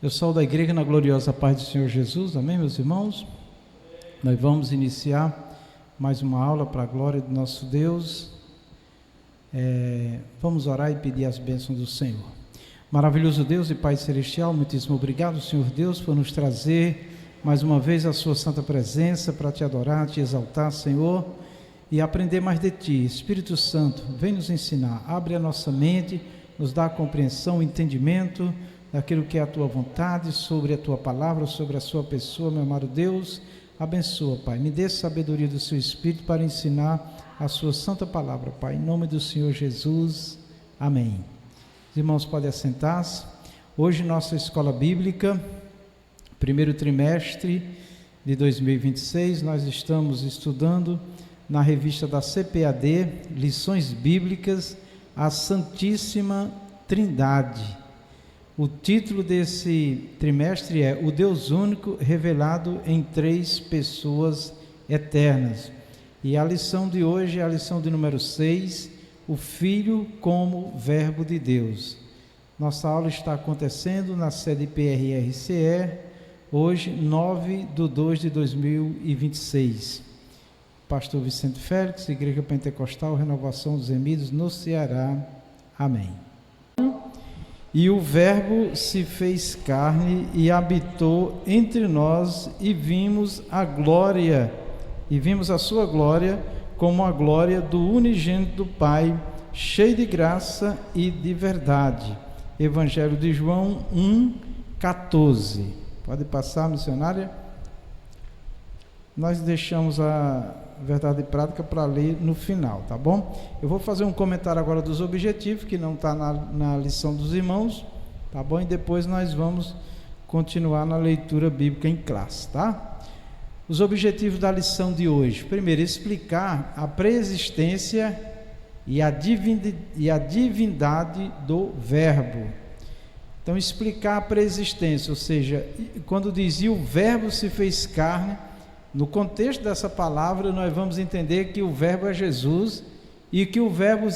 Eu saúdo a igreja na gloriosa paz do Senhor Jesus, amém, meus irmãos? Nós vamos iniciar mais uma aula para a glória do nosso Deus. Vamos orar e pedir as bênçãos do Senhor. Maravilhoso Deus e Pai Celestial, muitíssimo obrigado, Senhor Deus, por nos trazer mais uma vez a sua santa presença para te adorar, te exaltar, Senhor, e aprender mais de ti. Espírito Santo, vem nos ensinar, abre a nossa mente, nos dá a compreensão, o entendimento daquilo que é a tua vontade, sobre a tua palavra, sobre a sua pessoa, meu amado Deus. Abençoa, Pai, me dê sabedoria do seu Espírito para ensinar a sua santa palavra, Pai, em nome do Senhor Jesus, amém. Os irmãos podem assentar-se. Hoje nossa escola bíblica, primeiro trimestre de 2026, nós estamos estudando na revista da CPAD, Lições Bíblicas, a Santíssima Trindade. O título desse trimestre é O Deus Único Revelado em Três Pessoas Eternas. E a lição de hoje é a lição de número 6, o Filho como Verbo de Deus. Nossa aula está acontecendo na sede PRRCE, hoje 9/2/2026. Pastor Vicente Félix, Igreja Pentecostal Renovação dos Emidos, no Ceará. Amém. E o Verbo se fez carne e habitou entre nós, e vimos a sua glória como a glória do unigênito do Pai, cheio de graça e de verdade. Evangelho de João 1:14. Pode passar, missionária? Nós deixamos a verdade prática para ler no final, tá bom? Eu vou fazer um comentário agora dos objetivos, que não está na lição dos irmãos, tá bom? E depois nós vamos continuar na leitura bíblica em classe, tá? Os objetivos da lição de hoje: primeiro, explicar a preexistência e a divindade do Verbo. Então, explicar a preexistência, ou seja, quando dizia o Verbo se fez carne, no contexto dessa palavra, nós vamos entender que o Verbo é Jesus, e que o verbo,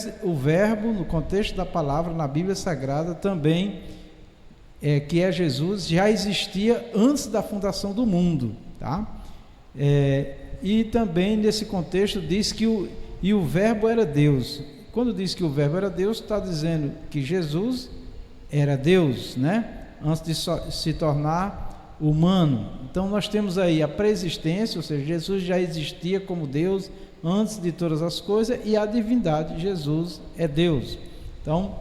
no contexto da palavra, na Bíblia Sagrada, também, que é Jesus, já existia antes da fundação do mundo, tá? E também, nesse contexto, diz que o Verbo era Deus. Quando diz que o Verbo era Deus, está dizendo que Jesus era Deus, né? Antes de se tornar humano. Então nós temos aí a preexistência, ou seja, Jesus já existia como Deus antes de todas as coisas, e a divindade, Jesus é Deus. Então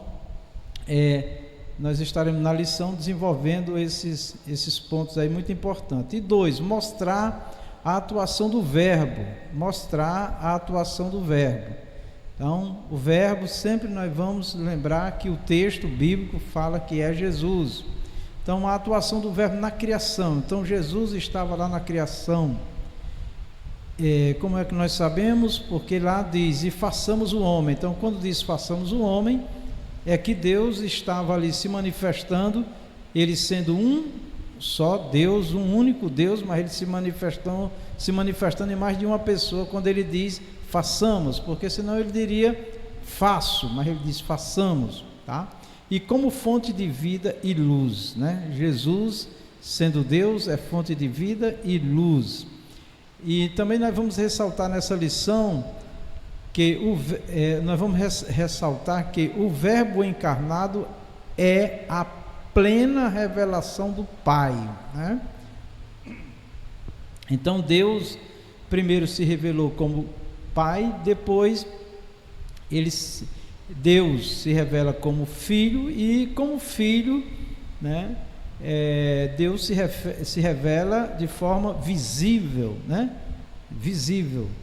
nós estaremos na lição desenvolvendo esses pontos aí muito importantes. E 2, mostrar a atuação do Verbo, Então o Verbo, sempre nós vamos lembrar que o texto bíblico fala que é Jesus. Então, a atuação do Verbo na criação. Então, Jesus estava lá na criação. Como é que nós sabemos? Porque lá diz, e façamos o homem. Então, quando diz façamos o homem, é que Deus estava ali se manifestando, ele sendo um só Deus, um único Deus, mas ele se manifestando em mais de uma pessoa, quando ele diz façamos, porque senão ele diria faço, mas ele diz façamos, tá? E como fonte de vida e luz, né? Jesus, sendo Deus, é fonte de vida e luz. E também nós vamos ressaltar nessa lição que ressaltar que o Verbo encarnado é a plena revelação do Pai, né? Então Deus primeiro se revelou como Pai, depois Deus se revela como Filho, e como Filho, né, Deus se revela de forma visível, né,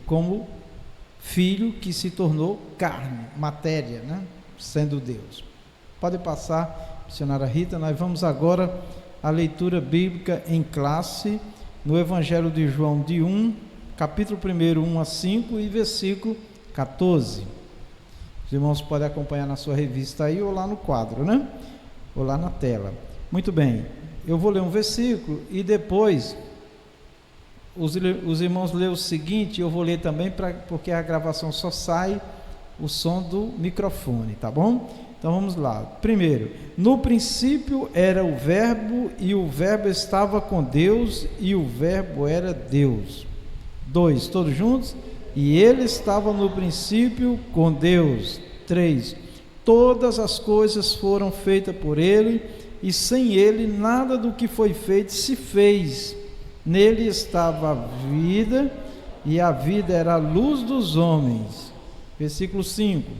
como Filho que se tornou carne, matéria, né, sendo Deus. Pode passar, missionária Rita. Nós vamos agora à leitura bíblica em classe, no Evangelho de João capítulo 1, 1-5 e versículo 14. Os irmãos podem acompanhar na sua revista aí, ou lá no quadro, né? Ou lá na tela. Muito bem, eu vou ler um versículo e depois os irmãos lêem o seguinte. Eu vou ler também, porque a gravação só sai o som do microfone, tá bom? Então vamos lá. Primeiro, no princípio era o Verbo, e o Verbo estava com Deus, e o Verbo era Deus. 2, todos juntos? E ele estava no princípio com Deus. 3, todas as coisas foram feitas por ele, e sem ele nada do que foi feito se fez. Nele estava a vida, e a vida era a luz dos homens. Versículo 5,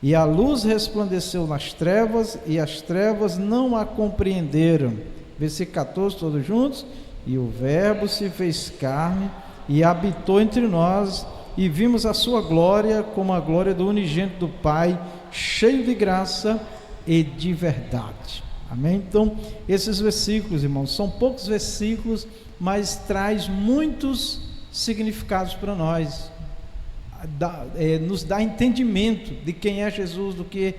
e a luz resplandeceu nas trevas, e as trevas não a compreenderam. Versículo 14, todos juntos? E o Verbo se fez carne, e habitou entre nós, e vimos a sua glória, como a glória do unigênito do Pai, cheio de graça e de verdade. Amém? Então, esses versículos, irmãos, são poucos versículos, mas traz muitos significados para nós. Nos dá entendimento de quem é Jesus, o que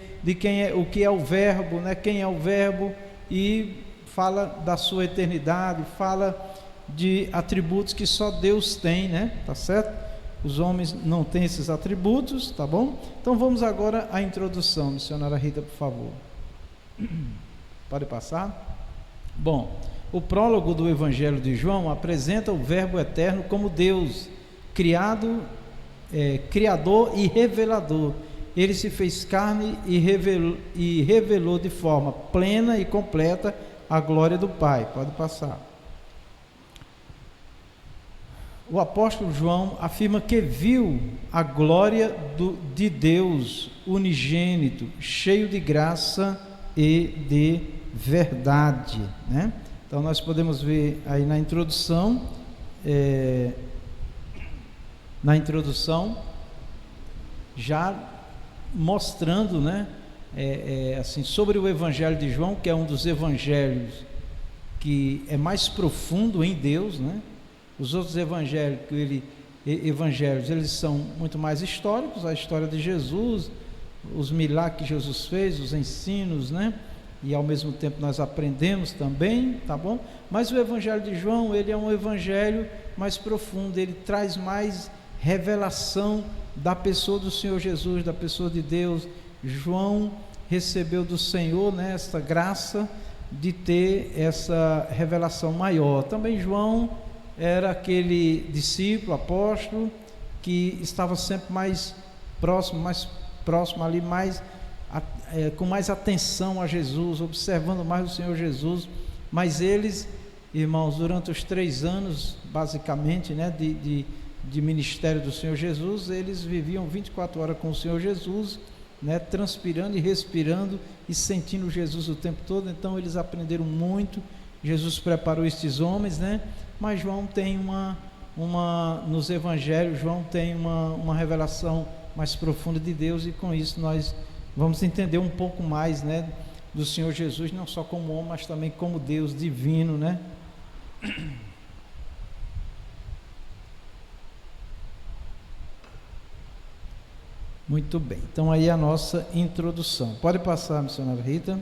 é o Verbo, né? Quem é o Verbo, e fala da sua eternidade, fala de atributos que só Deus tem, né? Tá certo? Os homens não têm esses atributos, tá bom? Então vamos agora à introdução. Missionária Rita, por favor. Pode passar? Bom, o prólogo do Evangelho de João apresenta o Verbo eterno como Deus, criador e revelador. Ele se fez carne e revelou de forma plena e completa a glória do Pai. Pode passar. O apóstolo João afirma que viu a glória de Deus unigênito, cheio de graça e de verdade, né? Então nós podemos ver aí na introdução, já mostrando, né, assim, sobre o Evangelho de João, que é um dos evangelhos que é mais profundo em Deus, né? Os outros evangelhos, eles são muito mais históricos, a história de Jesus, os milagres que Jesus fez, os ensinos, né? E ao mesmo tempo nós aprendemos também, tá bom? Mas o Evangelho de João, ele é um evangelho mais profundo, ele traz mais revelação da pessoa do Senhor Jesus, da pessoa de Deus. João recebeu do Senhor, né, essa graça de ter essa revelação maior. Também João era aquele discípulo, apóstolo, que estava sempre mais próximo ali, com mais atenção a Jesus, observando mais o Senhor Jesus. Mas eles, irmãos, durante os 3 anos, basicamente, né, de ministério do Senhor Jesus, eles viviam 24 horas com o Senhor Jesus, né, transpirando e respirando e sentindo Jesus o tempo todo. Então eles aprenderam muito. Jesus preparou estes homens, né? Mas João tem nos evangelhos, João tem uma revelação mais profunda de Deus, e com isso nós vamos entender um pouco mais, né, do Senhor Jesus, não só como homem, mas também como Deus divino, né? Muito bem, então aí a nossa introdução. Pode passar, missionária Rita.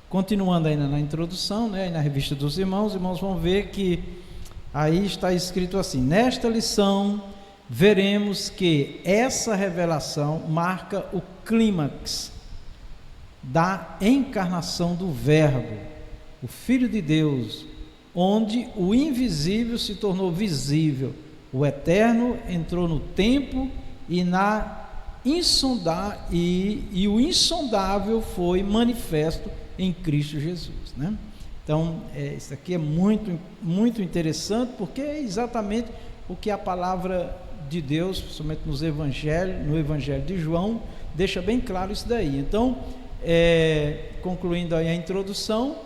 Continuando ainda na introdução, né, na revista dos irmãos, vão ver que aí está escrito assim: nesta lição veremos que essa revelação marca o clímax da encarnação do Verbo, o Filho de Deus, onde o invisível se tornou visível, o eterno entrou no tempo e o insondável foi manifesto em Cristo Jesus, né? Então, isso aqui é muito, muito interessante, porque é exatamente o que a palavra de Deus, principalmente no Evangelho de João, deixa bem claro isso daí. Então, concluindo aí a introdução,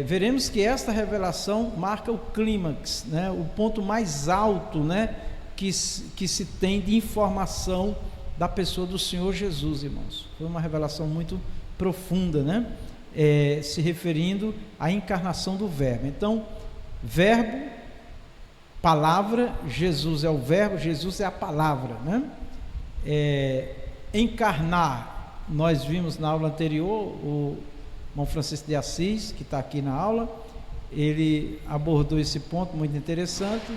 veremos que esta revelação marca o clímax, né? O ponto mais alto, né, que se tem de informação da pessoa do Senhor Jesus, irmãos. Foi uma revelação muito profunda, né? Se referindo à encarnação do Verbo. Então, Verbo, palavra, Jesus é o Verbo, Jesus é a palavra, né? Encarnar, nós vimos na aula anterior, o irmão Francisco de Assis, que está aqui na aula, ele abordou esse ponto muito interessante.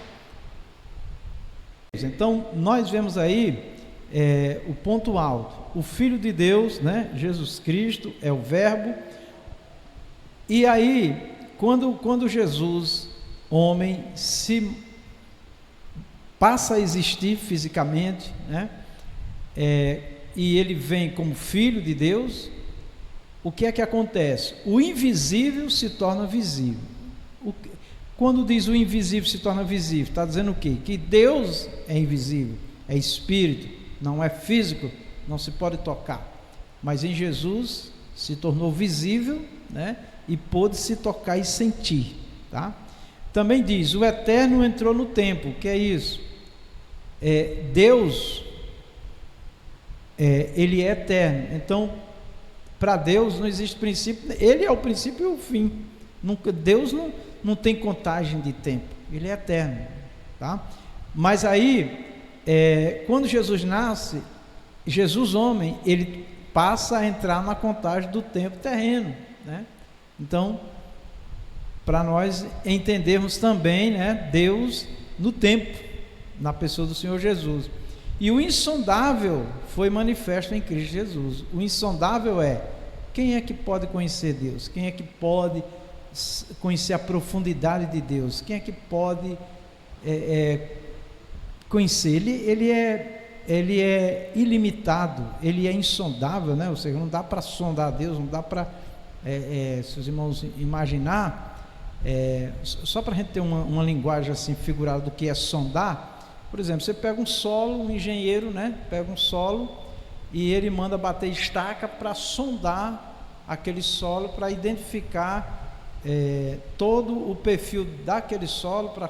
Então, nós vemos aí o ponto alto. O Filho de Deus, né? Jesus Cristo é o Verbo. E aí, quando Jesus, homem, se passa a existir fisicamente, né? E ele vem como Filho de Deus, o que é que acontece? O invisível se torna visível. Quando diz o invisível se torna visível, está dizendo o quê? Que Deus é invisível, é espírito, não é físico, não se pode tocar. Mas em Jesus se tornou visível, né? E pôde se tocar e sentir, tá? Também diz, o Eterno entrou no tempo. O que é isso? Deus, ele é eterno. Então, para Deus não existe princípio, ele é o princípio e o fim. Deus não tem contagem de tempo, ele é eterno, tá? Mas aí, quando Jesus nasce, Jesus homem, ele passa a entrar na contagem do tempo terreno, né? Então, para nós entendermos também, né, Deus no tempo, na pessoa do Senhor Jesus. E o insondável foi manifesto em Cristo Jesus. O insondável quem é que pode conhecer Deus? Quem é que pode conhecer a profundidade de Deus? Quem é que pode conhecer? Ele é ilimitado, ele é insondável, né? Ou seja, não dá para sondar Deus, não dá para, se os irmãos imaginar, só para a gente ter uma linguagem assim figurada do que é sondar. Por exemplo, você pega um solo, um engenheiro, né, pega um solo e ele manda bater estaca para sondar aquele solo, para identificar todo o perfil daquele solo, para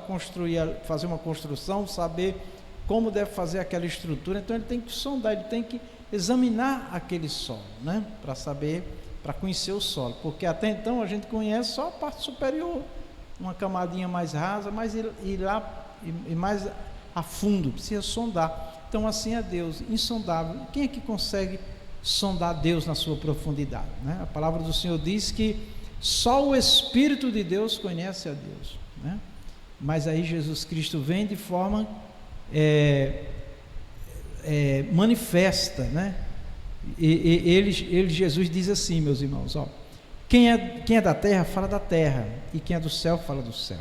fazer uma construção, saber como deve fazer aquela estrutura. Então ele tem que sondar, ele tem que examinar aquele solo, né, para saber, para conhecer o solo, porque até então a gente conhece só a parte superior, uma camadinha mais rasa, mas ir lá e mais a fundo, precisa sondar. Então assim é Deus, insondável. Quem é que consegue sondar Deus na sua profundidade, né? A palavra do Senhor diz que só o Espírito de Deus conhece a Deus, né? Mas aí Jesus Cristo vem de forma manifesta, né? Jesus diz assim, meus irmãos, quem é da terra fala da terra, e quem é do céu fala do céu.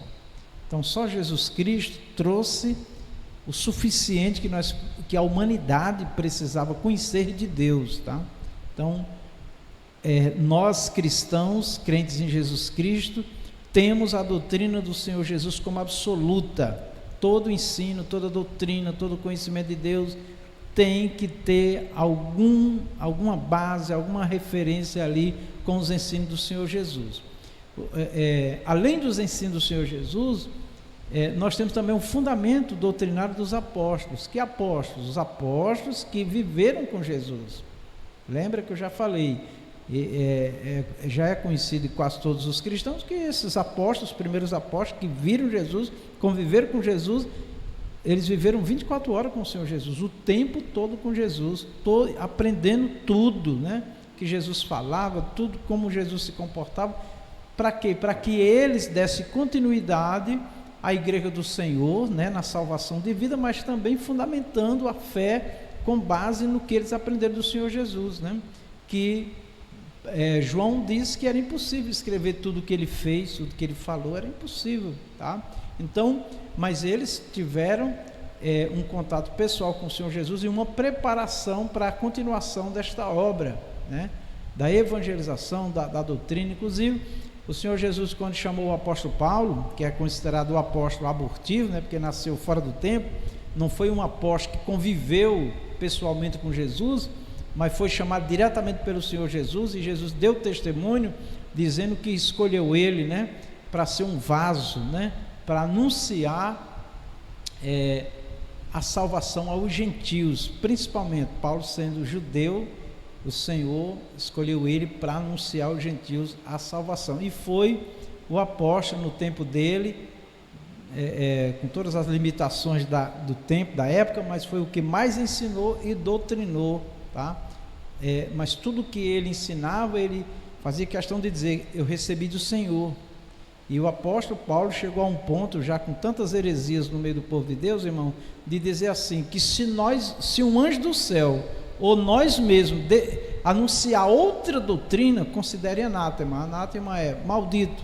Então só Jesus Cristo trouxe o suficiente que a humanidade precisava conhecer de Deus, tá? Então, nós cristãos, crentes em Jesus Cristo, temos a doutrina do Senhor Jesus como absoluta. Todo ensino, toda doutrina, todo conhecimento de Deus tem que ter alguma base, alguma referência ali com os ensinos do Senhor Jesus. Além dos ensinos do Senhor Jesus, nós temos também um fundamento doutrinário dos apóstolos. Que apóstolos? Os apóstolos que viveram com Jesus. Lembra que eu já falei, já é conhecido de quase todos os cristãos que esses apóstolos, os primeiros apóstolos que viram Jesus, conviveram com Jesus, eles viveram 24 horas com o Senhor Jesus, o tempo todo com Jesus, aprendendo tudo, né, que Jesus falava, tudo como Jesus se comportava. Para quê? Para que eles dessem continuidade à igreja do Senhor, né, na salvação de vida, mas também fundamentando a fé com base no que eles aprenderam do Senhor Jesus, né? Que João disse que era impossível escrever tudo o que ele fez, tudo que ele falou, era impossível, tá? Então, mas eles tiveram um contato pessoal com o Senhor Jesus e uma preparação para a continuação desta obra, né? Da evangelização, da doutrina. Inclusive, o Senhor Jesus, quando chamou o apóstolo Paulo, que é considerado o apóstolo abortivo, né, porque nasceu fora do tempo, não foi um apóstolo que conviveu pessoalmente com Jesus, mas foi chamado diretamente pelo Senhor Jesus, e Jesus deu testemunho, dizendo que escolheu ele, né, para ser um vaso, né, para anunciar a salvação aos gentios, principalmente Paulo sendo judeu. O Senhor escolheu ele para anunciar aos gentios a salvação, e foi o apóstolo no tempo dele, com todas as limitações do tempo, da época, mas foi o que mais ensinou e doutrinou, tá? Mas tudo que ele ensinava, ele fazia questão de dizer: eu recebi do Senhor. E o apóstolo Paulo chegou a um ponto, já com tantas heresias no meio do povo de Deus, irmão, de dizer assim, que se um anjo do céu, ou nós mesmos, anunciar outra doutrina, considere anátema. Anátema é maldito.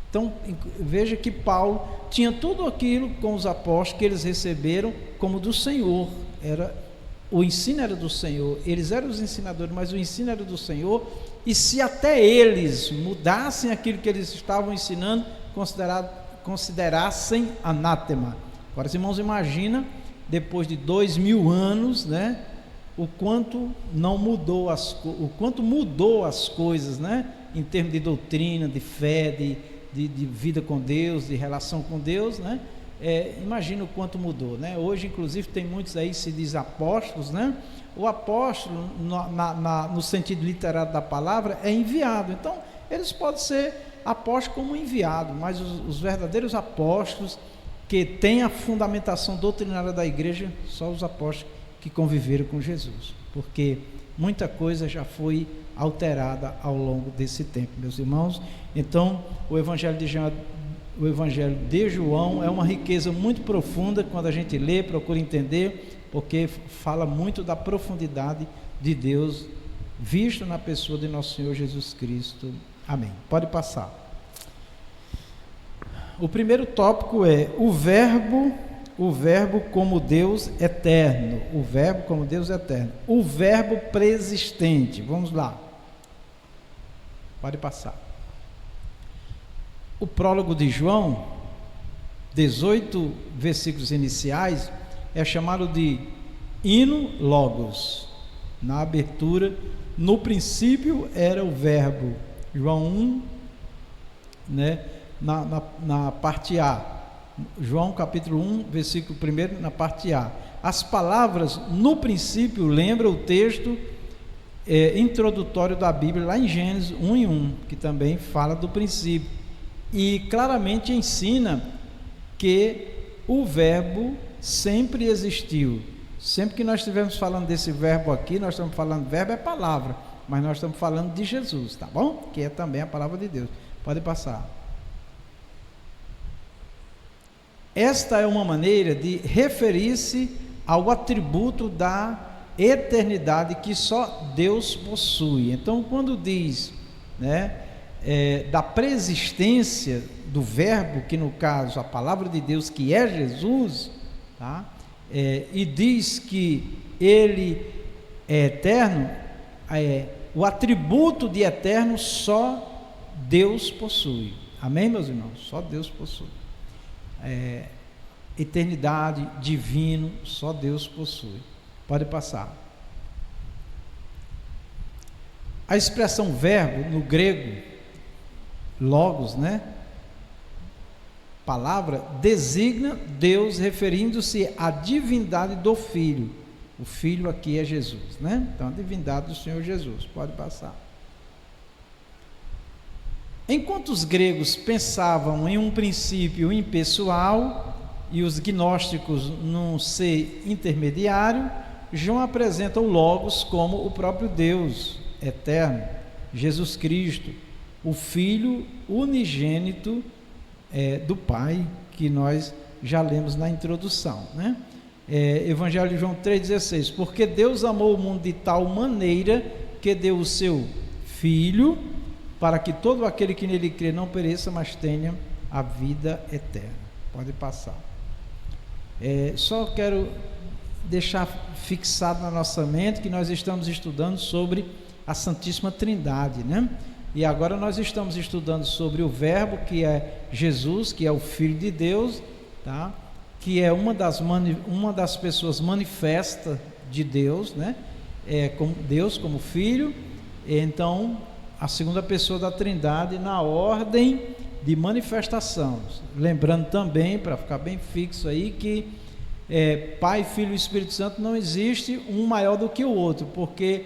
Então, veja que Paulo tinha tudo aquilo com os apóstolos que eles receberam como do Senhor. O ensino era do Senhor, eles eram os ensinadores, mas o ensino era do Senhor, e se até eles mudassem aquilo que eles estavam ensinando, considerassem anátema. Agora, os irmãos, imagina, depois de 2000 anos, né, o quanto mudou as coisas, né, em termos de doutrina, de fé, de vida com Deus, de relação com Deus, né? Imagina o quanto mudou, né? Hoje, inclusive, tem muitos aí, se diz apóstolos, né? O apóstolo, no sentido literário da palavra, é enviado. Então, eles podem ser apóstolos como enviados, mas os verdadeiros apóstolos, que têm a fundamentação doutrinária da igreja, só os apóstolos que conviveram com Jesus, porque muita coisa já foi alterada ao longo desse tempo, meus irmãos. Então, o Evangelho de João é uma riqueza muito profunda quando a gente lê, procura entender, porque fala muito da profundidade de Deus visto na pessoa de nosso Senhor Jesus Cristo. Amém. Pode passar. O primeiro tópico é o verbo como Deus eterno. O verbo como Deus eterno. O verbo preexistente. Vamos lá. Pode passar. O prólogo de João, 18 versículos iniciais, é chamado de hino logos. Na abertura, no princípio era o verbo. João 1, né, na parte A. João capítulo 1, versículo 1, na parte A. As palavras no princípio lembra o texto introdutório da Bíblia, lá em Gênesis 1:1, que também fala do princípio. E claramente ensina que o verbo sempre existiu. Sempre que nós estivermos falando desse verbo aqui, nós estamos falando, verbo é palavra, mas nós estamos falando de Jesus, tá bom? Que é também a palavra de Deus. Pode passar. Esta é uma maneira de referir-se ao atributo da eternidade que só Deus possui. Então, quando diz, né, da preexistência do verbo, que no caso a palavra de Deus, que é Jesus, tá? E diz que ele é eterno, o atributo de eterno só Deus possui. Amém, meus irmãos? Só Deus possui. Eternidade, divino, só Deus possui. Pode passar. A expressão verbo no grego, logos, né? Palavra, designa Deus referindo-se à divindade do Filho. O Filho aqui é Jesus, né? Então, a divindade do Senhor Jesus. Pode passar. Enquanto os gregos pensavam em um princípio impessoal e os gnósticos num ser intermediário, João apresenta o Logos como o próprio Deus eterno, Jesus Cristo, o Filho unigênito do Pai, que nós já lemos na introdução, né? Evangelho de João 3,16, porque Deus amou o mundo de tal maneira que deu o seu Filho, para que todo aquele que nele crê não pereça, mas tenha a vida eterna. Pode passar. Só quero deixar fixado na nossa mente que nós estamos estudando sobre a Santíssima Trindade, né? E agora nós estamos estudando sobre o Verbo, que é Jesus, que é o Filho de Deus, tá? Que é uma das pessoas manifesta de Deus, né? Como Deus como Filho. Então, a segunda pessoa da Trindade na ordem de manifestação. Lembrando também, para ficar bem fixo aí, que Pai, Filho e Espírito Santo não existe um maior do que o outro, porque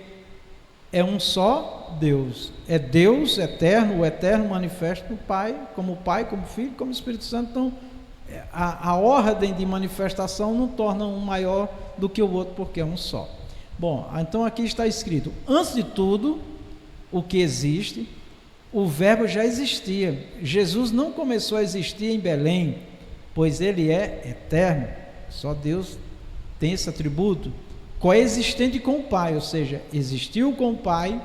é um só Deus. É Deus eterno, o eterno manifesto no Pai, como Filho, como Espírito Santo. Então, a ordem de manifestação não torna um maior do que o outro, porque é um só. Bom, então aqui está escrito: antes de tudo o que existe, o verbo já existia. Jesus não começou a existir em Belém, pois ele é eterno. Só Deus tem esse atributo. Coexistente com o Pai, ou seja, existiu com o Pai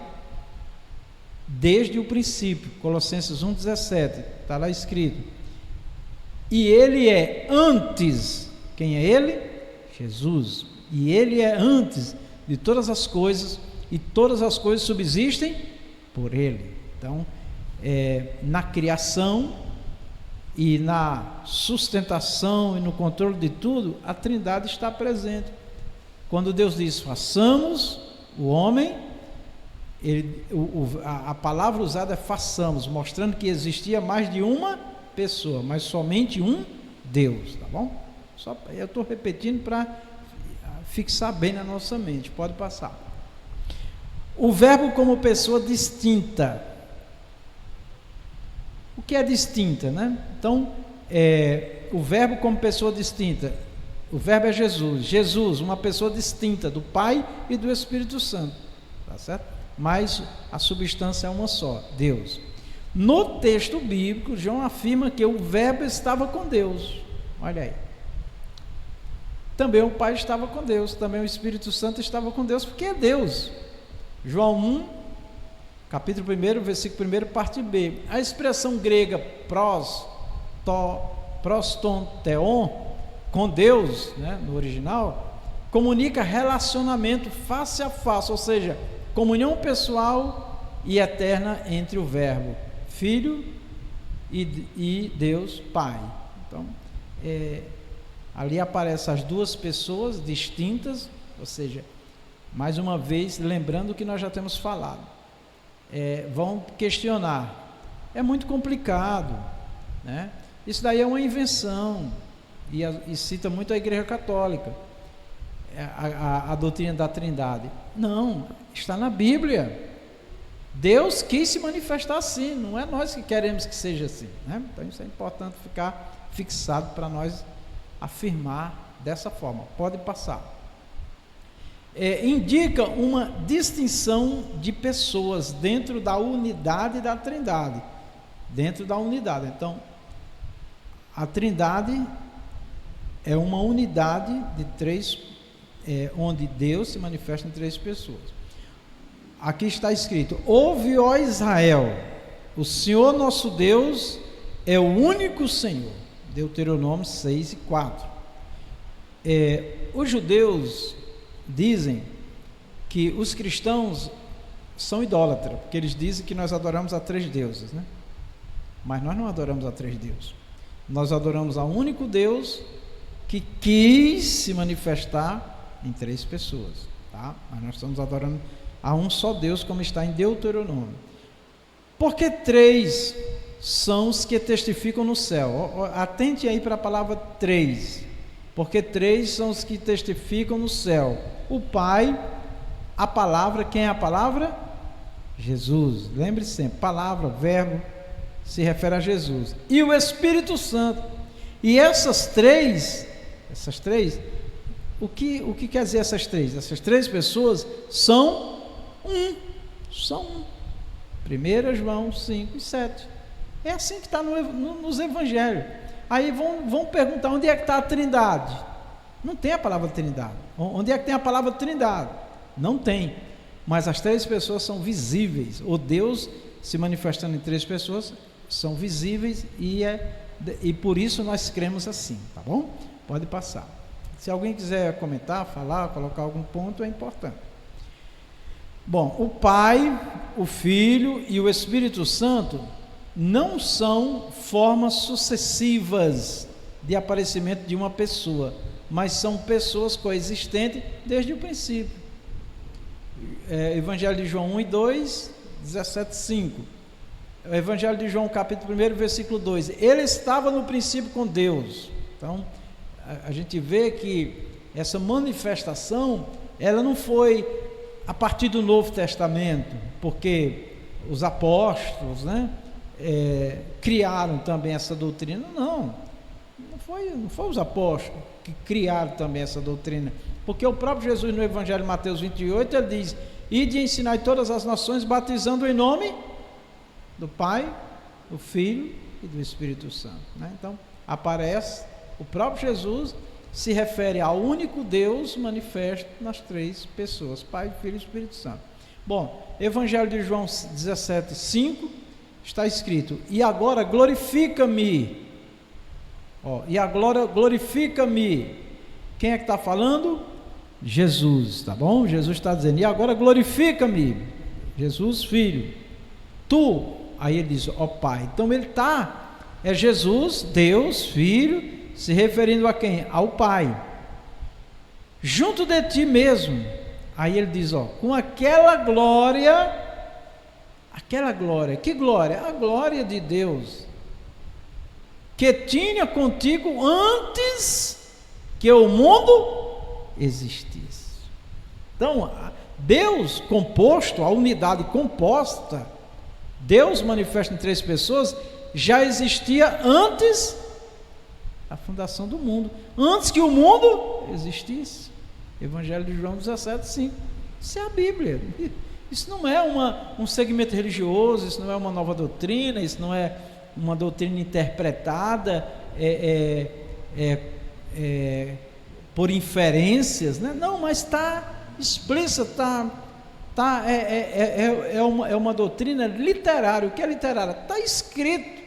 desde o princípio. Colossenses 1,17, está lá escrito. E ele é antes. Quem é ele? Jesus. E ele é antes de todas as coisas, e todas as coisas subsistem por ele. Então, na criação e na sustentação e no controle de tudo, a Trindade está presente. Quando Deus diz façamos o homem, a palavra usada é façamos, mostrando que existia mais de uma pessoa, mas somente um Deus, tá bom? Eu estou repetindo para fixar bem na nossa mente. Pode passar. O verbo como pessoa distinta. O que é distinta, né? Então, o verbo como pessoa distinta. O verbo é Jesus. Jesus, uma pessoa distinta do Pai e do Espírito Santo. Tá certo? Mas a substância é uma só, Deus. No texto bíblico, João afirma que o verbo estava com Deus. Olha aí. Também o Pai estava com Deus, também o Espírito Santo estava com Deus, porque é Deus. João 1, capítulo 1, versículo 1, parte B. A expressão grega proston theon, com Deus, né, no original, comunica relacionamento face a face, ou seja, comunhão pessoal e eterna entre o Verbo, Filho e Deus Pai. Então, ali aparecem as duas pessoas distintas, ou seja, mais uma vez, lembrando o que nós já temos falado. Vão questionar, é muito complicado, né? Isso daí é uma invenção, e cita muito a Igreja Católica, a doutrina da Trindade. Não, está na Bíblia. Deus quis se manifestar assim, não é nós que queremos que seja assim, né? Então isso é importante ficar fixado para nós afirmar dessa forma. Pode passar. Indica uma distinção de pessoas dentro da unidade da Trindade. Dentro da unidade. Então, a Trindade é uma unidade de três, onde Deus se manifesta em três pessoas. Aqui está escrito: ouve, ó Israel, o Senhor nosso Deus é o único Senhor. Deuteronômio 6 e 4. Os judeus dizem que os cristãos são idólatras, porque eles dizem que nós adoramos a três deuses, né? Mas nós não adoramos a três deuses. Nós adoramos a único Deus que quis se manifestar em três pessoas, tá? Mas nós estamos adorando a um só Deus, como está em Deuteronômio. Porque três são os que testificam no céu. Atente aí para a palavra três. Porque três são os que testificam no céu: o Pai, a palavra. Quem é a palavra? Jesus. Lembre-se sempre, palavra, verbo, se refere a Jesus. E o Espírito Santo. E essas três, o que quer dizer essas três? Essas três pessoas são um. 1 João 5 e 7. É assim que está nos evangelhos. Aí vão perguntar: onde é que está a Trindade? Não tem a palavra Trindade. Onde é que tem a palavra Trindade? Não tem. Mas as três pessoas são visíveis. O Deus se manifestando em três pessoas são visíveis, e por isso nós cremos assim, tá bom? Pode passar. Se alguém quiser comentar, falar, colocar algum ponto, é importante. Bom, o Pai, o Filho e o Espírito Santo não são formas sucessivas de aparecimento de uma pessoa, mas são pessoas coexistentes desde o princípio. Evangelho de João 1 e 2, 17, 5. O Evangelho de João, capítulo 1, versículo 2. Ele estava no princípio com Deus. Então, a gente vê que essa manifestação, ela não foi a partir do Novo Testamento, porque os apóstolos, né, criaram também essa doutrina. Não foi os apóstolos que criaram também essa doutrina, porque o próprio Jesus, no Evangelho de Mateus 28, ele diz: ide e ensinai todas as nações, batizando em nome do Pai, do Filho e do Espírito Santo, né? Então, aparece o próprio Jesus, se refere ao único Deus manifesto nas três pessoas, Pai, Filho e Espírito Santo. Bom, Evangelho de João 17:5 está escrito: e agora glorifica-me. E agora glorifica-me. Quem é que está falando? Jesus, tá bom? Jesus está dizendo: e agora glorifica-me. Jesus, Filho. Tu, aí ele diz: ó Pai. Então ele está, é Jesus, Deus, Filho, se referindo a quem? Ao Pai. Junto de ti mesmo. Aí ele diz: com aquela glória, que glória? A glória de Deus, que tinha contigo antes que o mundo existisse. Então, Deus composto, a unidade composta, Deus manifesto em três pessoas, já existia antes da fundação do mundo, antes que o mundo existisse. Evangelho de João 17:5. Isso é a Bíblia. Isso não é um segmento religioso, isso não é uma nova doutrina, isso não é uma doutrina interpretada por inferências, né? Não, mas está explícita, é uma doutrina literária. O que é literária? Está escrito,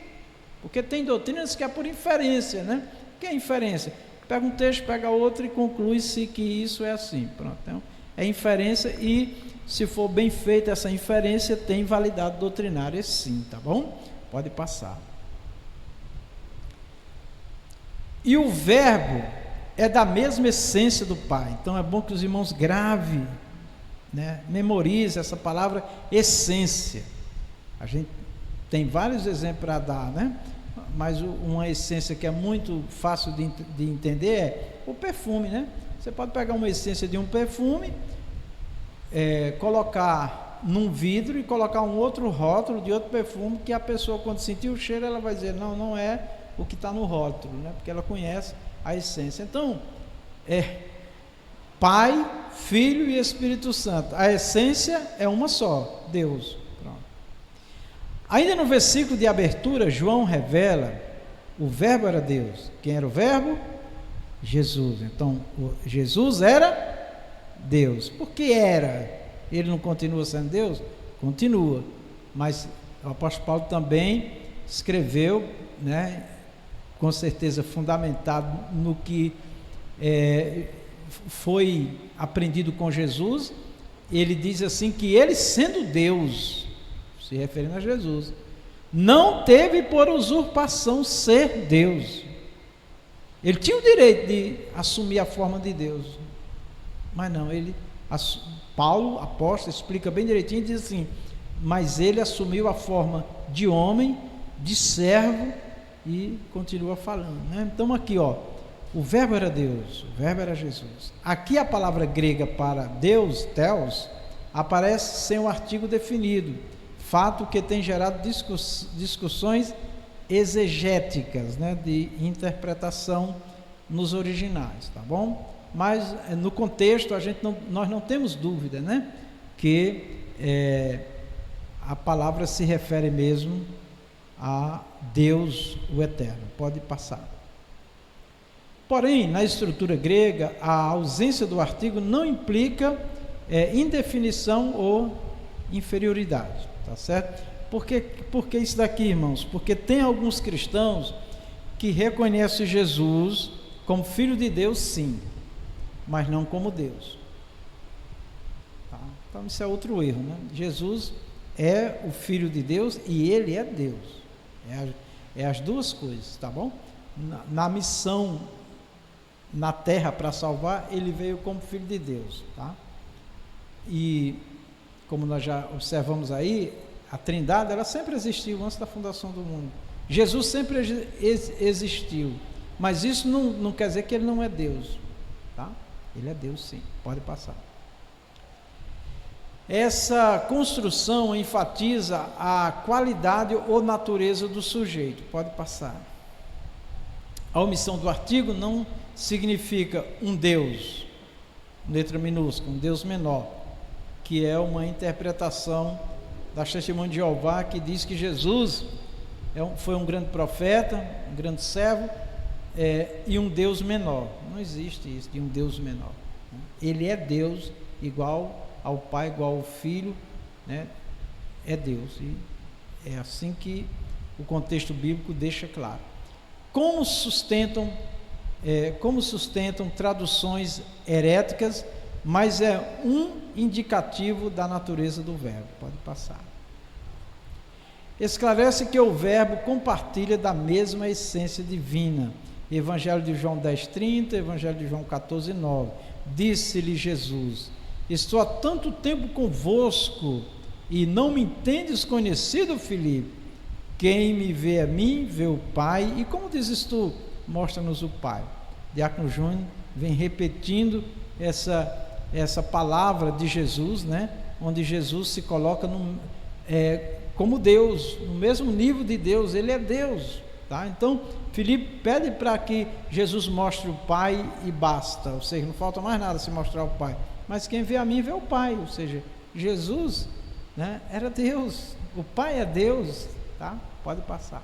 porque tem doutrinas que é por inferência, né? O que é inferência? Pega um texto, pega outro e conclui-se que isso é assim. Pronto, então é inferência, e se for bem feita essa inferência, tem validade doutrinária sim, tá bom? Pode passar. E o verbo é da mesma essência do Pai. Então é bom que os irmãos gravem, né? Memorize essa palavra essência. A gente tem vários exemplos para dar, né? Mas uma essência que é muito fácil de entender é o perfume, né? Você pode pegar uma essência de um perfume, colocar num vidro e colocar um outro rótulo de outro perfume, que a pessoa, quando sentir o cheiro, ela vai dizer: não é o que está no rótulo, né? Porque ela conhece a essência. Então, Pai, Filho e Espírito Santo. A essência é uma só, Deus. Pronto. Ainda no versículo de abertura, João revela: o verbo era Deus. Quem era o verbo? Jesus. Então, Jesus era Deus. Por que era? Ele não continua sendo Deus? Continua. Mas o apóstolo Paulo também escreveu, né, com certeza fundamentado no que foi aprendido com Jesus. Ele diz assim, que ele, sendo Deus, se referindo a Jesus, não teve por usurpação ser Deus. Ele tinha o direito de assumir a forma de Deus, mas não, Paulo, apóstolo, explica bem direitinho e diz assim: mas ele assumiu a forma de homem, de servo, e continua falando, né? Então aqui, o verbo era Deus, o verbo era Jesus. Aqui a palavra grega para Deus, Theos, aparece sem o artigo definido, fato que tem gerado discussões exegéticas, né, de interpretação nos originais, tá bom? Mas no contexto nós não temos dúvida, né, que a palavra se refere mesmo a Deus, o Eterno. Pode passar. Porém, na estrutura grega, a ausência do artigo não implica indefinição ou inferioridade, tá certo? Por que isso daqui, irmãos? Porque tem alguns cristãos que reconhecem Jesus como Filho de Deus, sim, mas não como Deus. Tá? Então isso é outro erro, né? Jesus é o Filho de Deus e Ele é Deus. É as duas coisas, tá bom? Na missão na terra para salvar, Ele veio como Filho de Deus, tá? E como nós já observamos aí, a Trindade, ela sempre existiu antes da fundação do mundo. Jesus sempre existiu, mas isso não quer dizer que Ele não é Deus, tá? Ele é Deus, sim. Pode passar. Essa construção enfatiza a qualidade ou natureza do sujeito. Pode passar. A omissão do artigo não significa um Deus, letra minúscula, um Deus menor, que é uma interpretação das Testemunhas de Jeová, que diz que Jesus foi um grande profeta, um grande servo, e um Deus menor. Não existe isso de um Deus menor. Ele é Deus, igual ao Pai, igual ao Filho, né? É Deus, e é assim que o contexto bíblico deixa claro. Como sustentam traduções heréticas, mas é um indicativo da natureza do verbo. Pode passar. Esclarece que o verbo compartilha da mesma essência divina. Evangelho de João 10:30, Evangelho de João 14:9. Disse-lhe Jesus: estou há tanto tempo convosco e não me tendes conhecido, Filipe? Quem me vê a mim, vê o Pai. E como dizes tu? Mostra-nos o Pai. Diácono Júnior vem repetindo essa palavra de Jesus, né? Onde Jesus se coloca como Deus, no mesmo nível de Deus. Ele é Deus, tá? Então Filipe pede para que Jesus mostre o Pai e basta, ou seja, não falta mais nada se mostrar o Pai. Mas quem vê a mim vê o Pai, ou seja, Jesus, né, era Deus, o Pai é Deus, tá? Pode passar.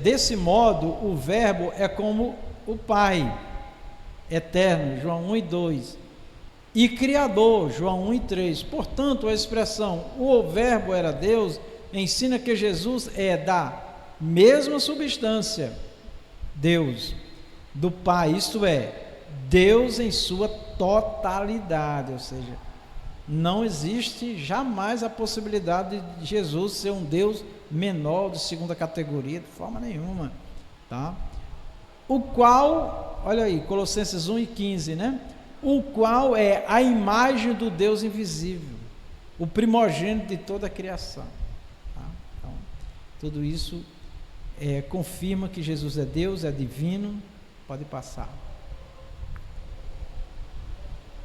Desse modo, o verbo é como o Pai eterno, João 1:2, e Criador, João 1:3. Portanto, a expressão o verbo era Deus ensina que Jesus é da mesma substância, Deus, do Pai, isto é, Deus em sua totalidade, ou seja, não existe jamais a possibilidade de Jesus ser um Deus menor, de segunda categoria, de forma nenhuma, tá? O qual, olha aí, Colossenses 1:15, né? O qual é a imagem do Deus invisível, o primogênito de toda a criação, tá? Então, tudo isso confirma que Jesus é Deus, é divino. Pode passar.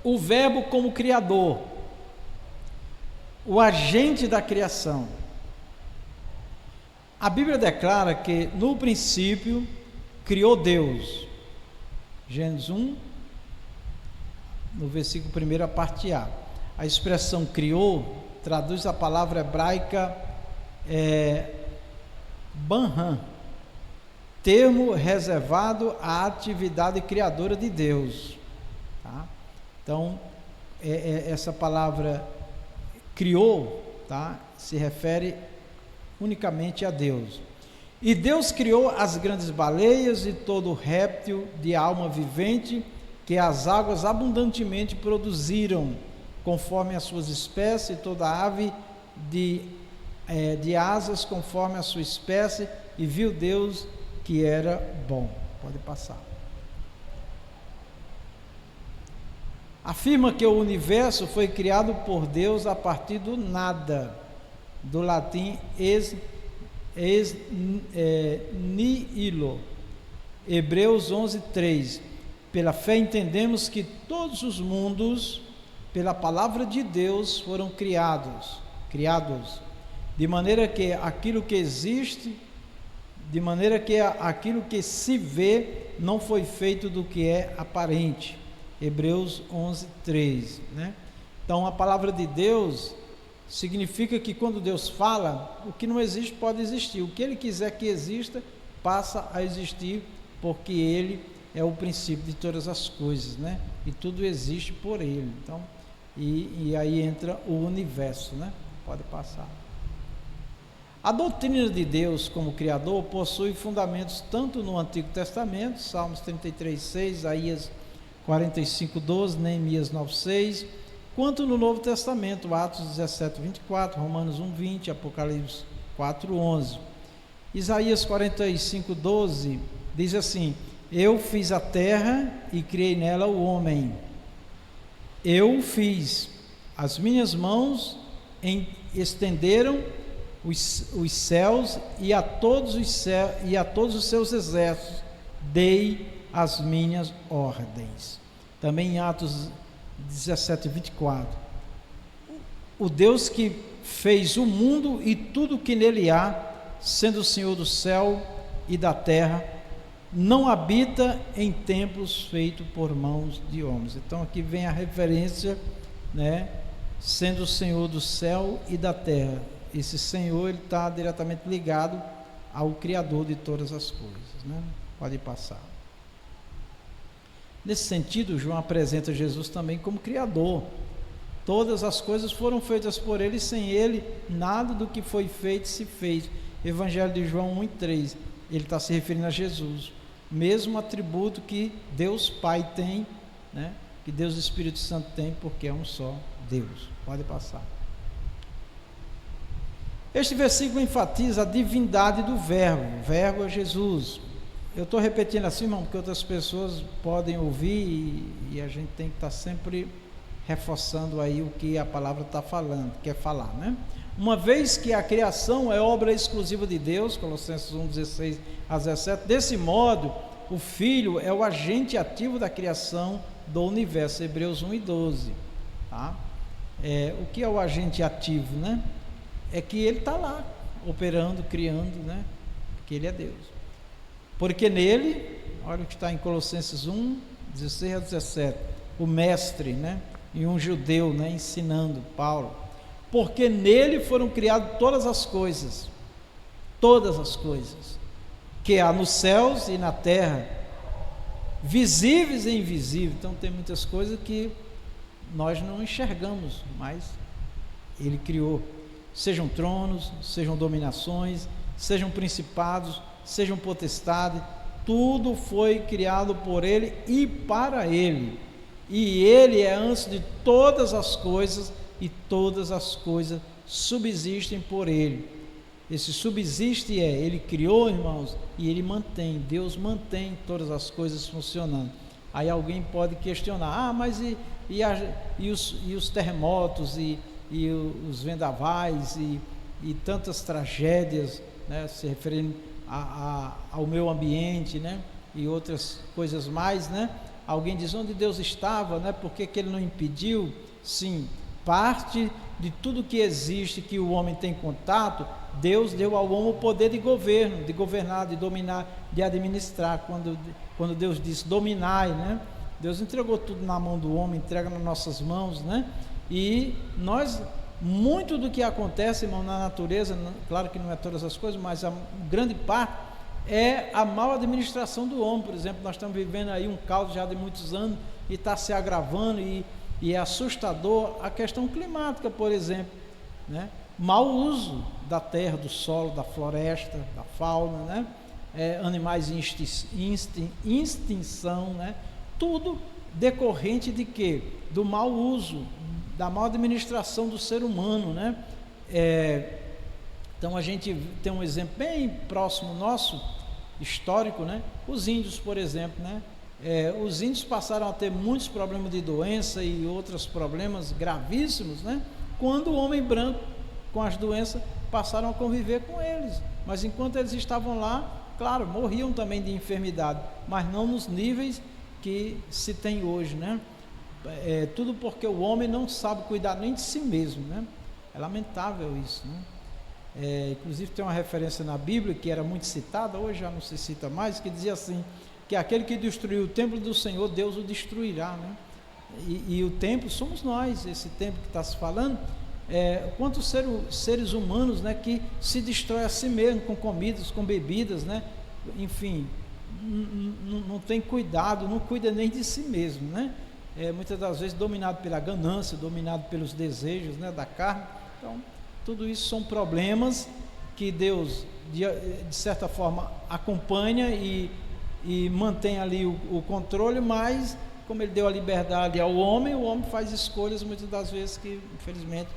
O verbo como criador, o agente da criação. A Bíblia declara que no princípio criou Deus. Gênesis 1, no versículo 1, a parte A. A expressão criou traduz a palavra hebraica banham, termo reservado à atividade criadora de Deus, tá? Então, essa palavra criou, tá? Se refere unicamente a Deus. E Deus criou as grandes baleias e todo réptil de alma vivente que as águas abundantemente produziram, conforme as suas espécies, e toda ave de asas conforme a sua espécie, e viu Deus que era bom. Pode passar. Afirma que o universo foi criado por Deus a partir do nada, do latim ex nihilo, Hebreus 11:3. Pela fé entendemos que todos os mundos, pela palavra de Deus, foram criados, de maneira que aquilo que existe, de maneira que aquilo que se vê não foi feito do que é aparente. Hebreus 11:3, né? Então a palavra de Deus significa que quando Deus fala, o que não existe pode existir, o que Ele quiser que exista passa a existir, porque Ele é o princípio de todas as coisas, né? E tudo existe por Ele. Então, e aí entra o universo, né? Pode passar. A doutrina de Deus como Criador possui fundamentos tanto no Antigo Testamento, Salmos 33:6, Isaías 45:12, Neemias 9:6, quanto no Novo Testamento, Atos 17:24, Romanos 1:20, Apocalipse 4:11. Isaías 45:12 diz assim: eu fiz a terra e criei nela o homem. Eu fiz, as minhas mãos estenderam os céus e a todos os seus exércitos dei as minhas ordens. Também em Atos 17:24. O Deus que fez o mundo e tudo que nele há, sendo o Senhor do céu e da terra, não habita em templos feitos por mãos de homens. Então aqui vem a referência, né? sendo o Senhor do céu e da terra. Esse Senhor, ele está diretamente ligado ao Criador de todas as coisas, né? Pode passar. Nesse sentido, João apresenta Jesus também como Criador. Todas as coisas foram feitas por ele, e sem ele nada do que foi feito se fez. Evangelho de João 1:3, ele está se referindo a Jesus, mesmo atributo que Deus Pai tem, né? Que Deus Espírito Santo tem, porque é um só Deus. Pode passar. Este versículo enfatiza a divindade do Verbo. O Verbo é Jesus. Eu estou repetindo assim, irmão, porque outras pessoas podem ouvir e a gente tem que estar sempre reforçando aí o que a palavra está falando, quer falar, né? Uma vez que a criação é obra exclusiva de Deus, Colossenses 1:16 a 17, desse modo, o Filho é o agente ativo da criação do universo, Hebreus 1:12, tá? O que é o agente ativo, né? É que ele está lá, operando, criando, né? Porque ele é Deus. Porque nele, olha o que está em Colossenses 1:16 a 17, o mestre, né? E um judeu, né? Ensinando, Paulo. Porque nele foram criadas todas as coisas, que há nos céus e na terra, visíveis e invisíveis. Então tem muitas coisas que nós não enxergamos, mas ele criou. Sejam tronos, sejam dominações, sejam principados, sejam potestades, tudo foi criado por ele e para ele. E ele é antes de todas as coisas, e todas as coisas subsistem por ele. Esse subsiste ele criou, irmãos, e ele mantém. Deus mantém todas as coisas funcionando. Aí alguém pode questionar: mas e os terremotos e os vendavais e tantas tragédias, né, se referindo ao meio ambiente, né, e outras coisas mais, né? Alguém diz: onde Deus estava, né? Por que ele não impediu? Sim, parte de tudo que existe, que o homem tem contato, Deus deu ao homem o poder de governo, de governar, de dominar, de administrar. Quando Deus disse dominai, né? Deus entregou tudo na mão do homem, entrega nas nossas mãos, né? E nós, muito do que acontece, irmão, na natureza, claro que não é todas as coisas, mas a grande parte é a mal administração do homem. Por exemplo, nós estamos vivendo aí um caos já de muitos anos e está se agravando, e é assustador a questão climática, por exemplo, né? Mau uso da terra, do solo, da floresta, da fauna, né? Animais em extinção, né? Tudo decorrente de quê? Do mau uso, da mal administração do ser humano, né? Então a gente tem um exemplo bem próximo nosso, histórico, né? Os índios, por exemplo, né? Os índios passaram a ter muitos problemas de doença e outros problemas gravíssimos, né? Quando o homem branco, com as doenças, passaram a conviver com eles. Mas enquanto eles estavam lá, claro, morriam também de enfermidade, mas não nos níveis que se tem hoje, né? Tudo porque o homem não sabe cuidar nem de si mesmo, né? É lamentável isso, né? Inclusive tem uma referência na Bíblia que era muito citada, hoje já não se cita mais, que dizia assim, que aquele que destruiu o templo do Senhor, Deus o destruirá, né? E o templo somos nós, esse templo que está se falando, quantos seres humanos, né, que se destrói a si mesmo com comidas, com bebidas, né? Enfim, não tem cuidado, não cuida nem de si mesmo, né? Muitas das vezes dominado pela ganância, dominado pelos desejos, né, da carne. Então, tudo isso são problemas que Deus, de certa forma, acompanha e mantém ali o controle, mas como ele deu a liberdade ao homem, o homem faz escolhas muitas das vezes que, infelizmente,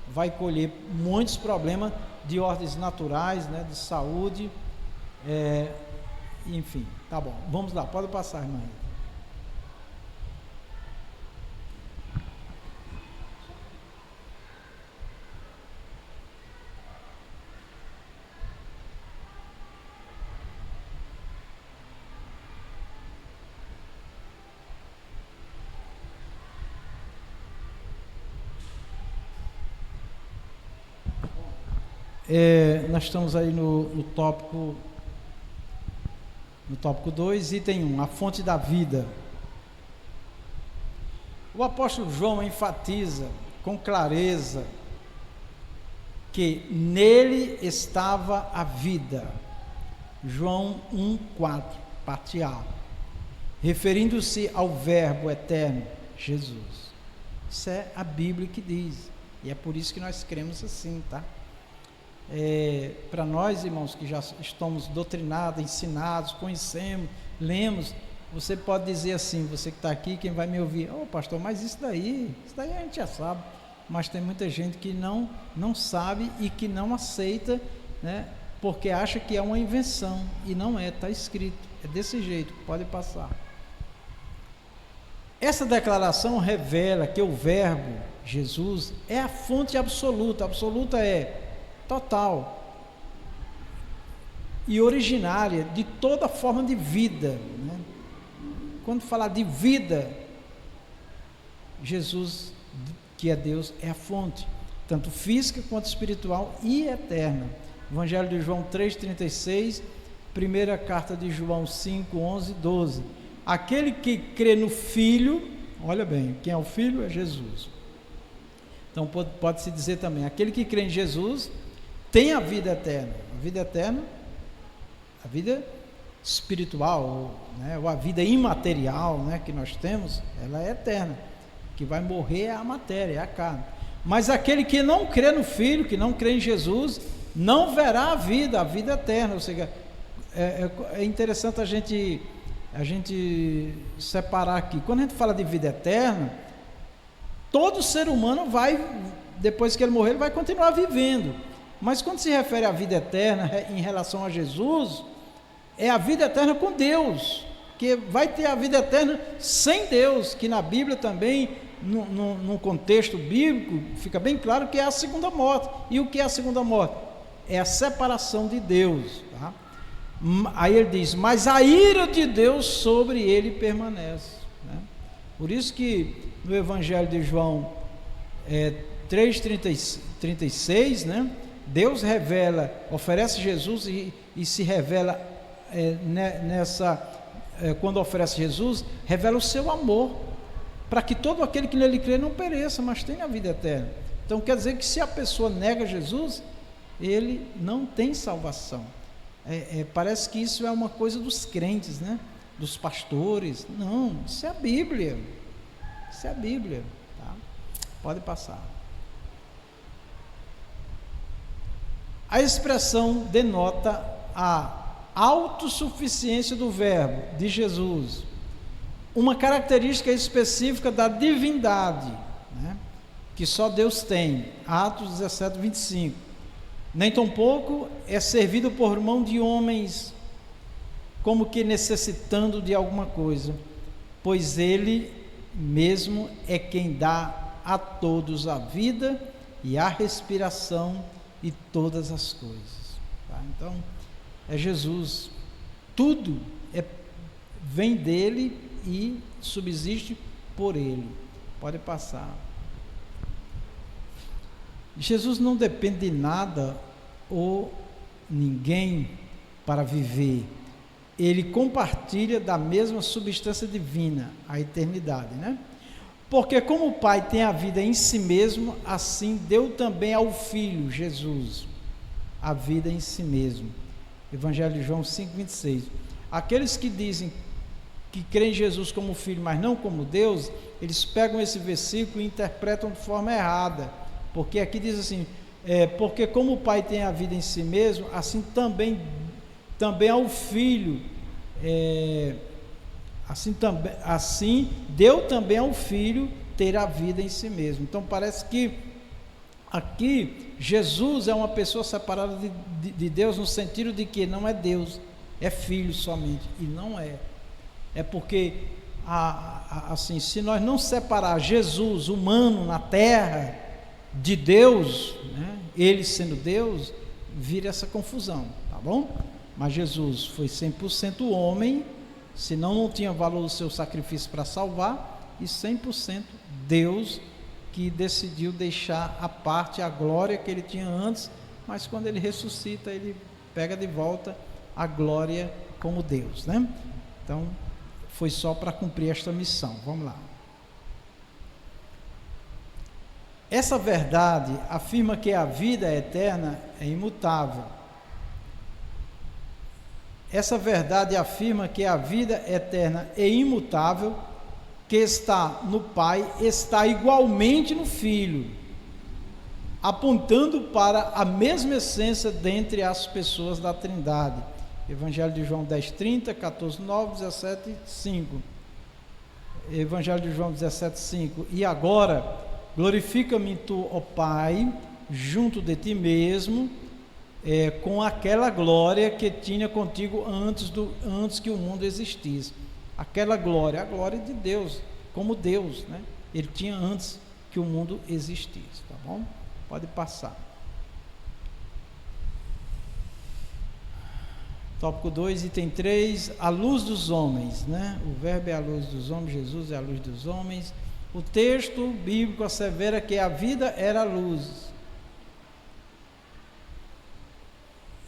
vai colher muitos problemas de ordens naturais, né, de saúde, enfim. Tá bom, vamos lá, pode passar, irmã. Nós estamos aí no tópico 2, item 1, a fonte da vida. O apóstolo João enfatiza com clareza que nele estava a vida. João 1,4, parte A, referindo-se ao Verbo eterno, Jesus. Isso é a Bíblia que diz, e é por isso que nós cremos assim, tá? Para nós, irmãos, que já estamos doutrinados, ensinados, conhecemos, lemos, você pode dizer assim, você que está aqui, quem vai me ouvir, pastor, mas isso daí a gente já sabe, mas tem muita gente que não sabe e que não aceita, né, porque acha que é uma invenção, e não é, está escrito, é desse jeito, pode passar. Essa declaração revela que o Verbo, Jesus, é a fonte absoluta é total e originária de toda forma de vida, né? Quando falar de vida, Jesus, que é Deus, é a fonte, tanto física quanto espiritual e eterna. Evangelho de João 3,36, primeira carta de João 5, 11, 12. Aquele que crê no Filho, olha bem, quem é o Filho é Jesus. Então pode-se dizer também, aquele que crê em Jesus tem a vida eterna. A vida eterna, a vida espiritual, né, ou a vida imaterial, né, que nós temos, ela é eterna. O que vai morrer é a matéria, é a carne. Mas aquele que não crê no Filho, que não crê em Jesus, não verá a vida eterna. Ou seja, é interessante a gente separar aqui. Quando a gente fala de vida eterna, todo ser humano vai, depois que ele morrer, ele vai continuar vivendo. Mas quando se refere à vida eterna em relação a Jesus, é a vida eterna com Deus, que vai ter a vida eterna sem Deus, que na Bíblia também, no contexto bíblico, fica bem claro que é a segunda morte. E o que é a segunda morte? É a separação de Deus, tá? Aí ele diz, mas a ira de Deus sobre ele permanece, né? Por isso que no Evangelho de João 3,36, né, Deus revela, oferece Jesus e se revela quando oferece Jesus, revela o seu amor, para que todo aquele que nele crê não pereça, mas tenha a vida eterna. Então quer dizer que se a pessoa nega Jesus, ele não tem salvação. Parece que isso é uma coisa dos crentes, né? Dos pastores. Não, isso é a Bíblia. Isso é a Bíblia, tá? Pode passar. A expressão denota a autossuficiência do Verbo, de Jesus, uma característica específica da divindade, né? Que só Deus tem. Atos 17, 25. Nem tampouco é servido por mão de homens, como que necessitando de alguma coisa, pois Ele mesmo é quem dá a todos a vida e a respiração e todas as coisas, tá? Então, é Jesus, tudo vem dele e subsiste por ele. Pode passar. Jesus não depende de nada ou ninguém para viver. Ele compartilha da mesma substância divina, a eternidade, né? Porque como o Pai tem a vida em si mesmo, assim deu também ao Filho, Jesus, a vida em si mesmo. Evangelho de João 5,26. Aqueles que dizem que creem em Jesus como Filho, mas não como Deus, eles pegam esse versículo e interpretam de forma errada, porque aqui diz assim, porque como o Pai tem a vida em si mesmo, assim também ao Filho, assim deu também ao Filho ter a vida em si mesmo. Então parece que aqui Jesus é uma pessoa separada de Deus, no sentido de que não é Deus, é Filho somente, e não é. É porque assim, se nós não separar Jesus humano na terra de Deus, né, ele sendo Deus, vira essa confusão, tá bom? Mas Jesus foi 100% homem, senão não tinha valor o seu sacrifício para salvar, e 100% Deus, que decidiu deixar à parte a glória que ele tinha antes, mas quando ele ressuscita, ele pega de volta a glória como Deus, né? Então, foi só para cumprir esta missão. Vamos lá. Essa verdade afirma que a vida eterna é imutável. Essa verdade afirma que a vida eterna é imutável, que está no Pai, está igualmente no Filho, apontando para a mesma essência dentre as pessoas da Trindade. Evangelho de João 10:30, 14:9, 17:5. Evangelho de João 17:5. E agora, glorifica-me tu, ó Pai, junto de ti mesmo, com aquela glória que tinha contigo antes que o mundo existisse. Aquela glória, a glória de Deus, como Deus, né? Ele tinha antes que o mundo existisse, tá bom? Pode passar. Tópico 2, item 3, a luz dos homens, né? O verbo é a luz dos homens, Jesus é a luz dos homens. O texto bíblico assevera que a vida era a luz.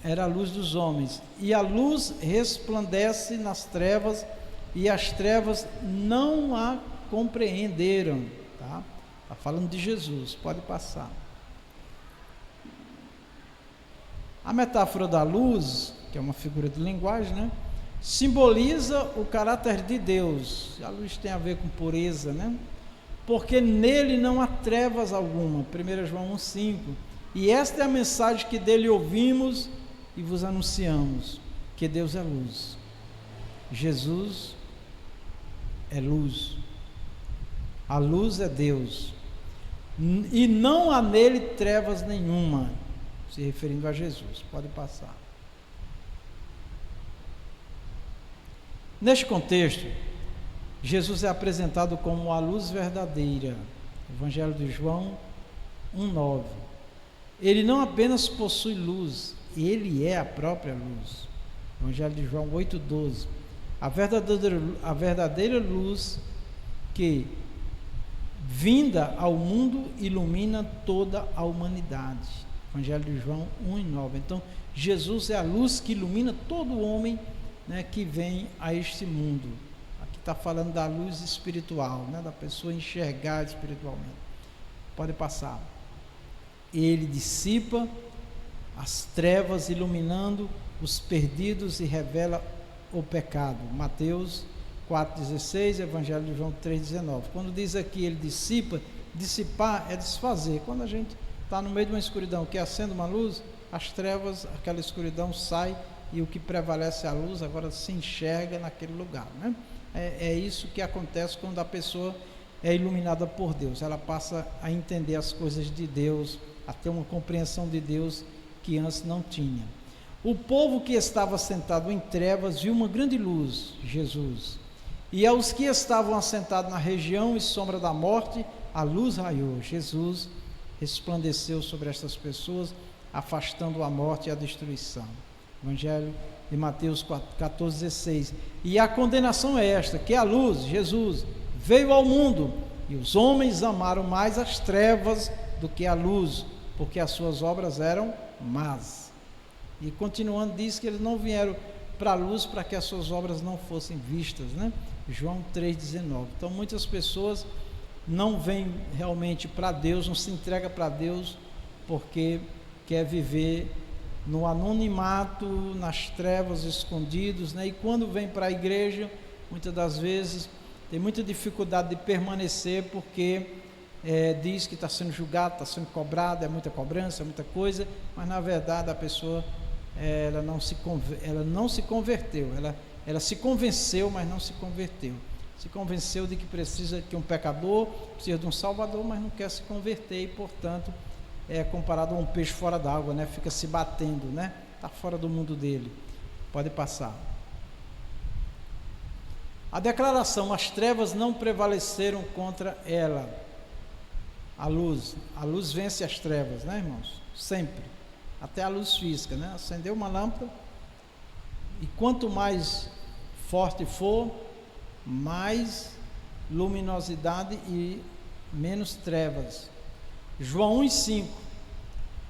Era a luz dos homens. E a luz resplandece nas trevas, e as trevas não a compreenderam. Tá? Está falando de Jesus, pode passar. A metáfora da luz, que é uma figura de linguagem, né? Simboliza o caráter de Deus. A luz tem a ver com pureza, né? Porque nele não há trevas alguma. 1 João 1,5. E esta é a mensagem que dele ouvimos e vos anunciamos, que Deus é luz. Jesus é luz. A luz é Deus. E não há nele trevas nenhuma. Se referindo a Jesus. Pode passar. Neste contexto, Jesus é apresentado como a luz verdadeira. Evangelho de João 1,9. Ele não apenas possui luz, ele é a própria luz. Evangelho de João 8,12. A verdadeira luz que, vinda ao mundo, ilumina toda a humanidade. Evangelho de João 1,9. Então, Jesus é a luz que ilumina todo homem, né, que vem a este mundo. Aqui está falando da luz espiritual, né, da pessoa enxergar espiritualmente. Pode passar. Ele dissipa as trevas, iluminando os perdidos, e revela o pecado. Mateus 4,16, Evangelho de João 3,19. Quando diz aqui ele dissipa, dissipar é desfazer. Quando a gente está no meio de uma escuridão que acende uma luz, as trevas, aquela escuridão sai, e o que prevalece é a luz, agora se enxerga naquele lugar, né? É isso que acontece quando a pessoa é iluminada por Deus. Ela passa a entender as coisas de Deus, a ter uma compreensão de Deus que antes não tinha. O povo que estava sentado em trevas viu uma grande luz, Jesus. E aos que estavam assentados na região e sombra da morte, a luz raiou. Jesus resplandeceu sobre estas pessoas, afastando a morte e a destruição. Evangelho de Mateus 14,16. E a condenação é esta, que a luz, Jesus, veio ao mundo, e os homens amaram mais as trevas do que a luz, porque as suas obras eram más. E continuando, diz que eles não vieram para a luz para que as suas obras não fossem vistas, né? João 3,19. Então muitas pessoas não vêm realmente para Deus, não se entrega para Deus, porque quer viver no anonimato, nas trevas, escondidos, né? E quando vem para a igreja, muitas das vezes tem muita dificuldade de permanecer, porque diz que está sendo julgado, está sendo cobrado, é muita cobrança, é muita coisa, mas na verdade a pessoa ela não se converteu, ela se convenceu, mas não se converteu. Se convenceu de que precisa, que um pecador precisa de um salvador, mas não quer se converter, e portanto é comparado a um peixe fora d'água, né? Fica se batendo, né? Está fora do mundo dele. Pode passar. A declaração: as trevas não prevaleceram contra ela. A luz vence as trevas, né, irmãos? Sempre. Até a luz física, né? Acendeu uma lâmpada, e quanto mais forte for, mais luminosidade e menos trevas. João 1,5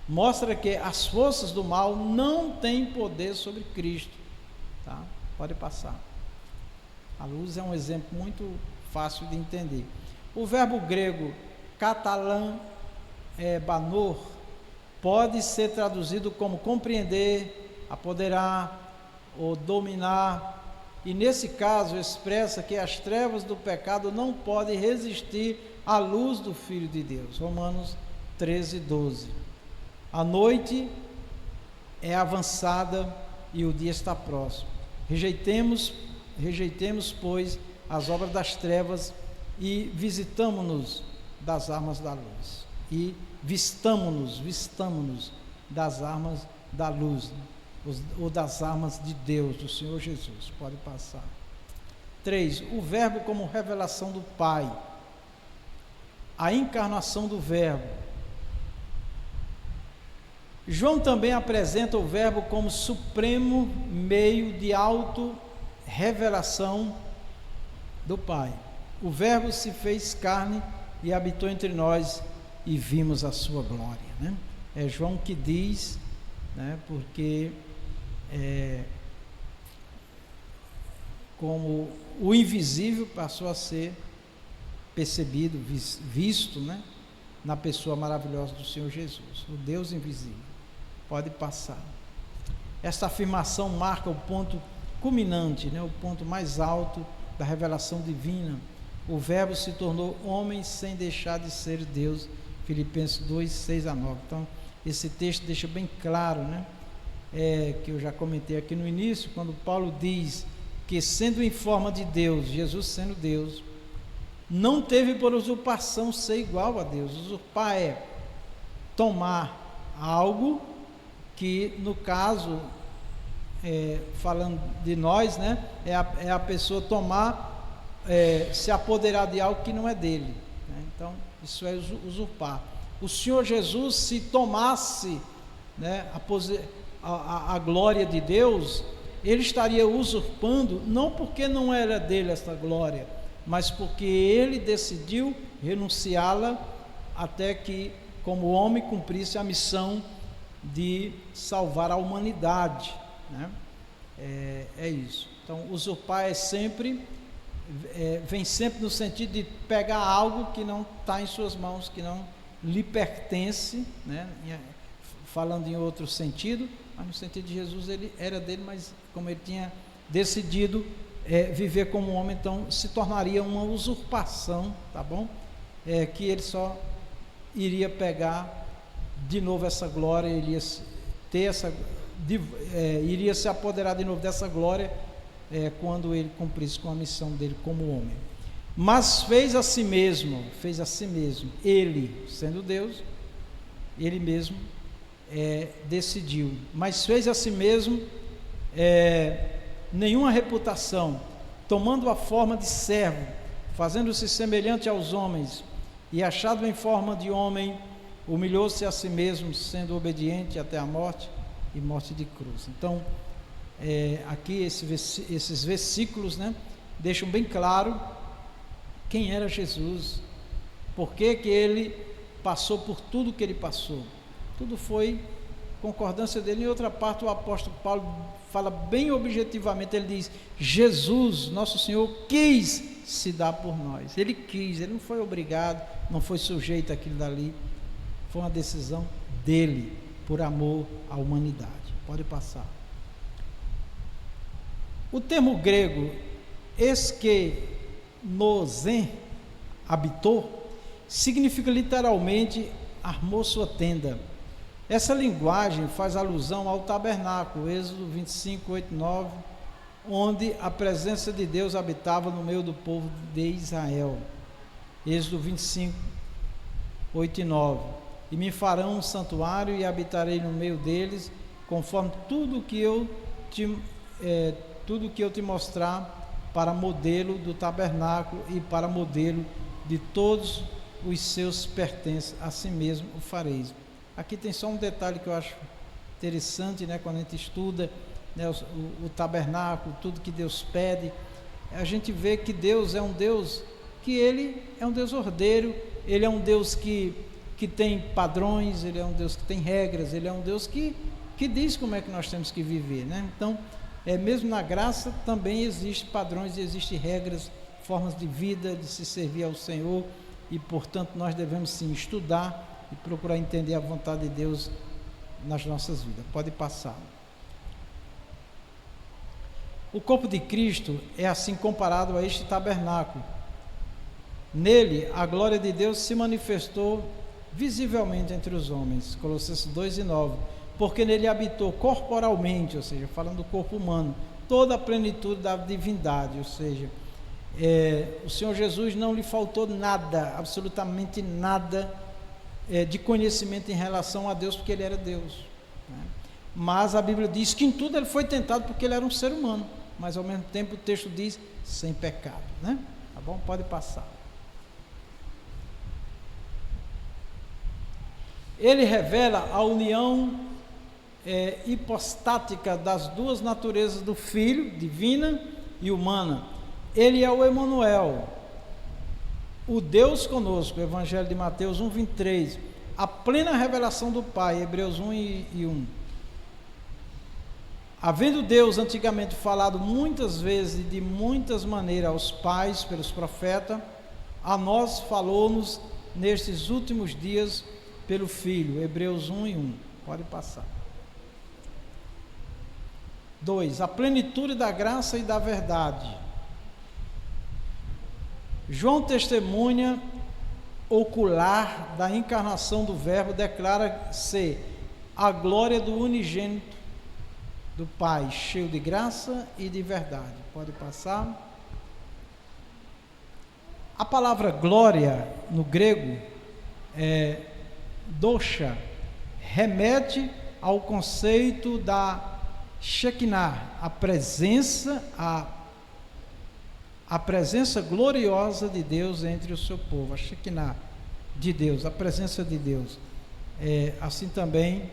mostra que as forças do mal não têm poder sobre Cristo, tá? Pode passar. A luz é um exemplo muito fácil de entender. O verbo grego catalã banor, pode ser traduzido como compreender, apoderar ou dominar, e nesse caso expressa que as trevas do pecado não podem resistir à luz do Filho de Deus. Romanos 13:12. A noite é avançada e o dia está próximo. Rejeitemos, pois, as obras das trevas e visitamo-nos das armas da luz. E vistamo-nos das armas da luz, ou das armas de Deus, do Senhor Jesus. Pode passar. 3. O Verbo como revelação do Pai. A encarnação do Verbo. João também apresenta o Verbo como supremo meio de auto-revelação do Pai. O Verbo se fez carne e habitou entre nós e vimos a sua glória. É João que diz, porque como o invisível passou a ser percebido, visto, na pessoa maravilhosa do Senhor Jesus, o Deus invisível. Pode passar. Esta afirmação marca o ponto culminante, o ponto mais alto da revelação divina. O Verbo se tornou homem sem deixar de ser Deus. Filipenses 2:6-9. Então, esse texto deixa bem claro, que eu já comentei aqui no início, quando Paulo diz que, sendo em forma de Deus, Jesus sendo Deus, não teve por usurpação ser igual a Deus. Usurpar é tomar algo que, no caso, falando de nós, é a pessoa tomar, se apoderar de algo que não é dele. Então, isso é usurpar. O Senhor Jesus, se tomasse a glória de Deus, ele estaria usurpando, não porque não era dele essa glória, mas porque ele decidiu renunciá-la até que, como homem, cumprisse a missão de salvar a humanidade. É isso. Então, usurpar vem sempre no sentido de pegar algo que não está em suas mãos, que não lhe pertence, falando em outro sentido, mas no sentido de Jesus, ele era dele, mas como ele tinha decidido viver como homem, então se tornaria uma usurpação, tá bom? Que ele só iria pegar de novo essa glória, iria se apoderar de novo dessa glória quando ele cumprisse com a missão dele como homem. Mas fez a si mesmo, ele, sendo Deus, ele mesmo decidiu, mas fez a si mesmo nenhuma reputação, tomando a forma de servo, fazendo-se semelhante aos homens, e achado em forma de homem, humilhou-se a si mesmo, sendo obediente até a morte, e morte de cruz. Então, aqui esses versículos, deixam bem claro quem era Jesus, por que ele passou por tudo que ele passou. Tudo foi concordância dele. Em outra parte, o apóstolo Paulo fala bem objetivamente, ele diz: Jesus, nosso Senhor, quis se dar por nós. Ele quis, ele não foi obrigado, não foi sujeito àquilo dali, foi uma decisão dele, por amor à humanidade. Pode passar. O termo grego esquenosen, habitou, significa literalmente armou sua tenda. Essa linguagem faz alusão ao tabernáculo, Êxodo 25, 8, 9, onde a presença de Deus habitava no meio do povo de Israel. Êxodo 25, 8 e 9. E me farão um santuário e habitarei no meio deles, conforme tudo que eu te mostrar, para modelo do tabernáculo e para modelo de todos os seus pertences, assim mesmo o fareis. Aqui tem só um detalhe que eu acho interessante, quando a gente estuda o tabernáculo, tudo que Deus pede, a gente vê que Deus é um Deus que ele é um Deus ordeiro, ele é um Deus que tem padrões, ele é um Deus que tem regras, ele é um Deus que diz como é que nós temos que viver, Então, mesmo na graça também existem padrões, existem regras, formas de vida, de se servir ao Senhor, e portanto nós devemos sim estudar e procurar entender a vontade de Deus nas nossas vidas. Pode passar. O corpo de Cristo é assim comparado a este tabernáculo. Nele, a glória de Deus se manifestou visivelmente entre os homens. Colossenses 2:9. Porque nele habitou corporalmente, ou seja, falando do corpo humano, toda a plenitude da divindade, ou seja, o Senhor Jesus não lhe faltou nada, absolutamente nada de conhecimento em relação a Deus, porque ele era Deus, né? Mas a Bíblia diz que em tudo ele foi tentado porque ele era um ser humano, mas ao mesmo tempo o texto diz sem pecado, né? Tá bom? Pode passar. Ele revela a união hipostática das duas naturezas do Filho, divina e humana. Ele é o Emanuel, o Deus conosco, Evangelho de Mateus 1:23, a plena revelação do Pai, Hebreus 1:1. Havendo Deus antigamente falado muitas vezes e de muitas maneiras aos pais pelos profetas, a nós falou-nos nestes últimos dias pelo Filho, Hebreus 1:1. Pode passar. 2. A plenitude da graça e da verdade. João testemunha ocular da encarnação do Verbo, declara ser a glória do unigênito do Pai, cheio de graça e de verdade. Pode passar. A palavra glória no grego dosha, remete ao conceito da Shekinah, a presença gloriosa de Deus entre o seu povo, a Shekinah de Deus, a presença de Deus. Assim também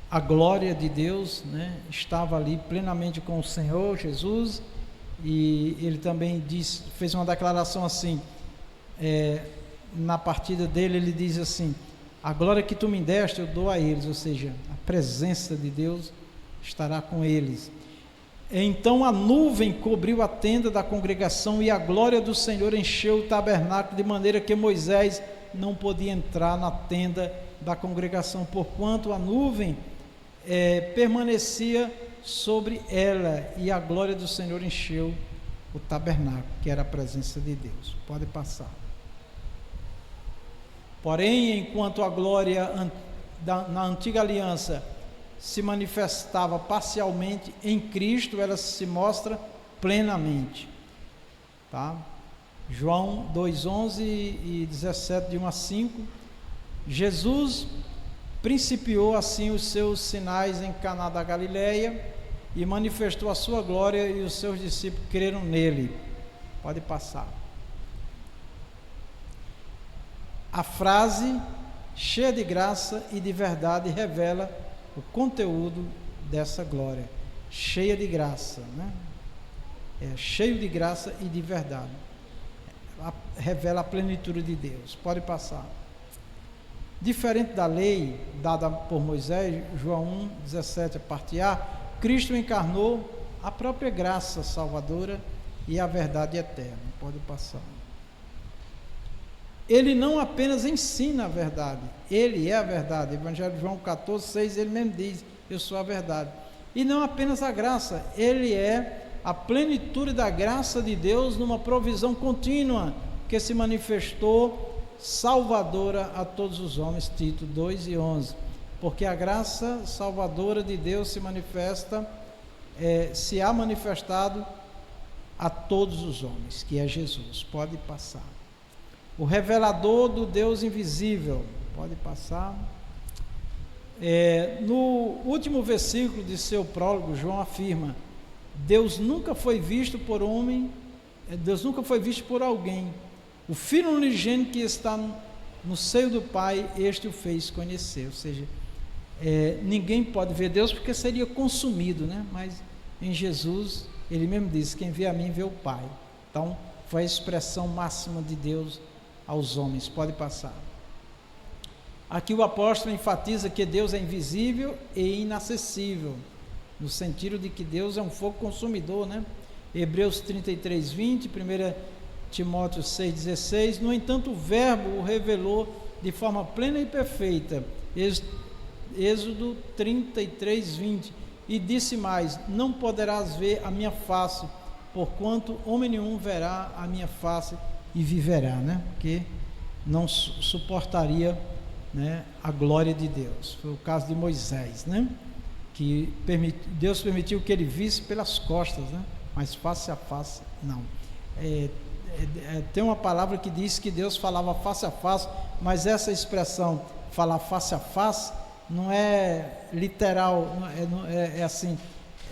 a glória de Deus, né, estava ali plenamente com o Senhor Jesus, e ele também fez uma declaração assim, na partida dele ele diz assim: a glória que tu me deste eu dou a eles, ou seja, a presença de Deus estará com eles. Então a nuvem cobriu a tenda da congregação e a glória do Senhor encheu o tabernáculo, de maneira que Moisés não podia entrar na tenda da congregação, porquanto a nuvem permanecia sobre ela e a glória do Senhor encheu o tabernáculo, que era a presença de Deus. Pode passar. Porém, enquanto a glória na antiga aliança se manifestava parcialmente, em Cristo ela se mostra plenamente, tá? João 2:11 e 17, de 1 a 5. Jesus principiou assim os seus sinais em Caná da Galileia e manifestou a sua glória, e os seus discípulos creram nele. Pode passar. A frase cheia de graça e de verdade revela o conteúdo dessa glória. Cheia de graça, né? Cheio de graça e de verdade. Revela a plenitude de Deus. Pode passar. Diferente da lei dada por Moisés, João 1:17, a parte A, Cristo encarnou a própria graça salvadora e a verdade eterna. Pode passar. Ele não apenas ensina a verdade, ele é a verdade. Evangelho de João 14:6, ele mesmo diz: eu sou a verdade. E não apenas a graça, ele é a plenitude da graça de Deus numa provisão contínua que se manifestou salvadora a todos os homens. Tito 2:11. Porque a graça salvadora de Deus se há manifestado a todos os homens, que é Jesus. Pode passar. O revelador do Deus invisível. Pode passar. No último versículo de seu prólogo, João afirma: Deus nunca foi visto por homem, Deus nunca foi visto por alguém. O Filho unigênito que está no seio do Pai, este o fez conhecer. Ou seja, ninguém pode ver Deus porque seria consumido, né? Mas em Jesus, ele mesmo disse: quem vê a mim vê o Pai. Então, foi a expressão máxima de Deus aos homens. Pode passar. Aqui o apóstolo enfatiza que Deus é invisível e inacessível, no sentido de que Deus é um fogo consumidor, né? Hebreus 33:20, 1 Timóteo 6,16, no entanto o Verbo o revelou de forma plena e perfeita, Êxodo 33:20, e disse mais: não poderás ver a minha face, porquanto homem nenhum verá a minha face e viverá, né? Porque não suportaria, né, a glória de Deus. Foi o caso de Moisés, né? Que Deus permitiu que ele visse pelas costas, né? Mas face a face não. Tem uma palavra que diz que Deus falava face a face, mas essa expressão falar face a face não é literal, é assim,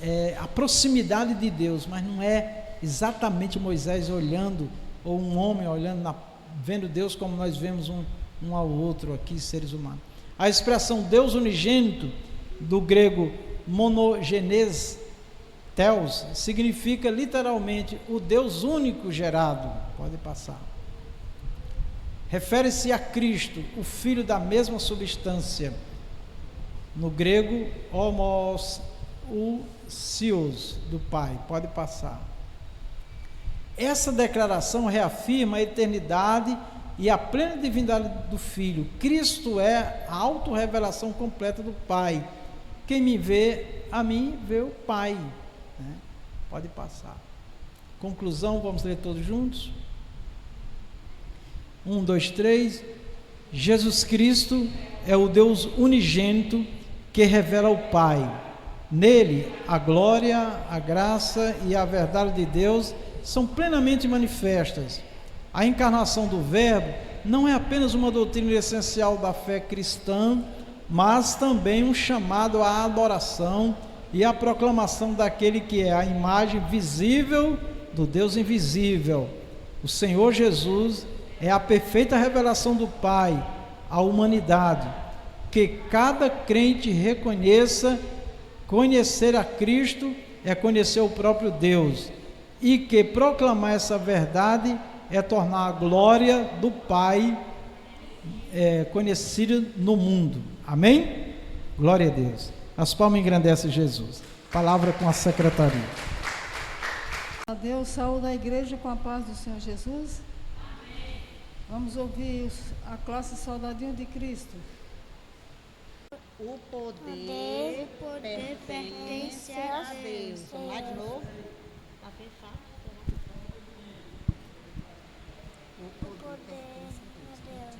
é a proximidade de Deus, mas não é exatamente Moisés olhando, ou um homem olhando, vendo Deus como nós vemos um ao outro aqui, seres humanos. A expressão Deus unigênito, do grego monogenes, Theos, significa literalmente o Deus único gerado. Pode passar. Refere-se a Cristo, o Filho da mesma substância. No grego, homousios, do Pai. Pode passar. Essa declaração reafirma a eternidade e a plena divindade do Filho. Cristo é a autorrevelação completa do Pai. Quem me vê, a mim vê o Pai. Né? Pode passar. Conclusão, vamos ler todos juntos? 1, 2, 3. Jesus Cristo é o Deus unigênito que revela o Pai. Nele, a glória, a graça e a verdade de Deus são plenamente manifestas. A encarnação do Verbo não é apenas uma doutrina essencial da fé cristã, mas também um chamado à adoração e à proclamação daquele que é a imagem visível do Deus invisível. O Senhor Jesus é a perfeita revelação do Pai à humanidade. Que cada crente reconheça, conhecer a Cristo é conhecer o próprio Deus, e que proclamar essa verdade é tornar a glória do Pai conhecida no mundo. Amém? Glória a Deus. As palmas engrandecem Jesus. Palavra com a secretaria. A Deus, saúde a igreja com a paz do Senhor Jesus. Amém. Vamos ouvir a classe Soldadinho de Cristo. O poder pertence a Deus. Vamos lá de novo. Para fechar. O poder pertence a Deus.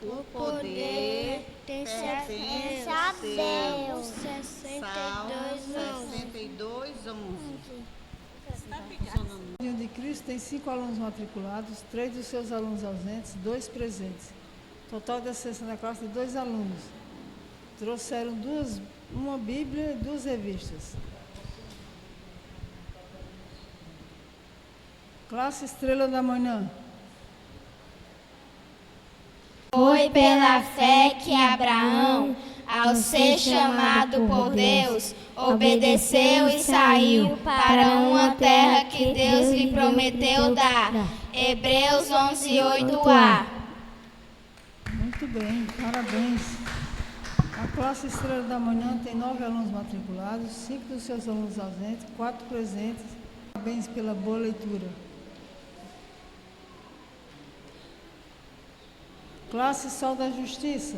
O poder pertence a Deus. 62:11. O de Cristo tem 5 alunos matriculados, 3 dos seus alunos ausentes, 2 presentes. Total de assistência da classe de 2 alunos. Trouxeram uma Bíblia e 2 revistas. Classe Estrela da Manhã. Foi pela fé que Abraão, ao ser chamado por Deus, obedeceu e saiu para uma terra que Deus lhe prometeu dar. Hebreus 11:8a. Muito bem, parabéns. A classe Estrela da Manhã tem 9 alunos matriculados, 5 dos seus alunos ausentes, 4 presentes. Parabéns pela boa leitura. Classe Sol da Justiça.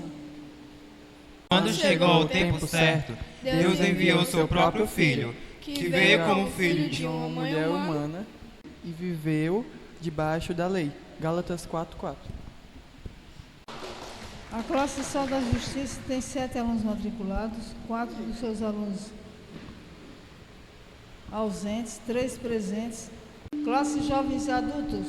Quando chegou o tempo certo, Deus enviou seu próprio Filho, que veio como filho de uma mulher humana e viveu debaixo da lei. Gálatas 4:4. A classe Sol da Justiça tem 7 alunos matriculados, 4 dos seus alunos ausentes, 3 presentes. Classe Jovens e Adultos.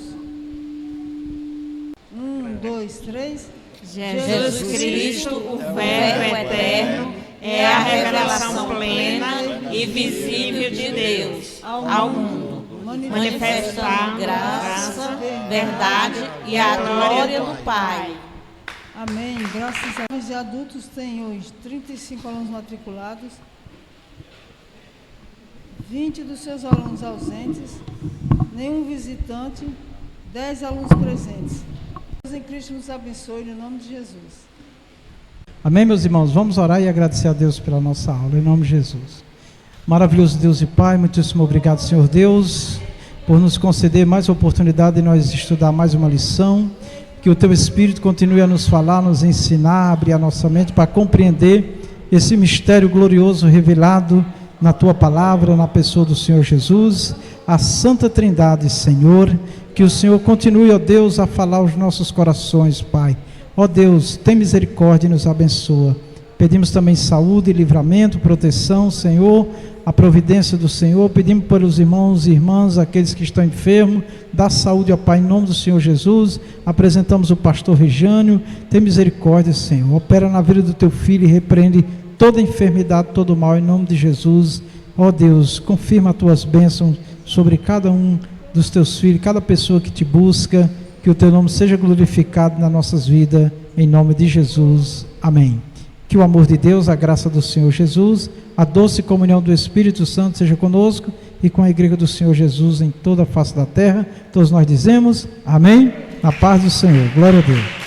1, 2, 3. Jesus Cristo, o Verbo eterno, é a revelação plena e visível de Deus ao mundo, manifestando graça, verdade e a glória do Pai. Amém. Graças a Deus. E adultos têm hoje 35 alunos matriculados, 20 dos seus alunos ausentes, nenhum visitante, 10 alunos presentes. Deus em Cristo nos abençoe, no nome de Jesus. Amém, meus irmãos? Vamos orar e agradecer a Deus pela nossa aula, em nome de Jesus. Maravilhoso Deus e Pai, muitíssimo obrigado, Senhor Deus, por nos conceder mais oportunidade de nós estudar mais uma lição. Que o Teu Espírito continue a nos falar, nos ensinar, abrir a nossa mente para compreender esse mistério glorioso revelado na Tua Palavra, na pessoa do Senhor Jesus, a Santa Trindade, Senhor. Que o Senhor continue, ó Deus, a falar aos nossos corações, Pai. Ó Deus, tem misericórdia e nos abençoa. Pedimos também saúde, livramento, proteção, Senhor, a providência do Senhor. Pedimos pelos irmãos e irmãs, aqueles que estão enfermos, dá saúde, ó Pai, em nome do Senhor Jesus. Apresentamos o pastor Rejânio. Tem misericórdia, Senhor. Opera na vida do Teu Filho e repreende toda enfermidade, todo mal, em nome de Jesus. Ó Deus, confirma as Tuas bênçãos sobre cada um dos Teus filhos, cada pessoa que Te busca. Que o Teu nome seja glorificado nas nossas vidas, em nome de Jesus. Amém. Que o amor de Deus, a graça do Senhor Jesus, a doce comunhão do Espírito Santo seja conosco e com a igreja do Senhor Jesus em toda a face da terra. Todos nós dizemos amém. Na paz do Senhor. Glória a Deus.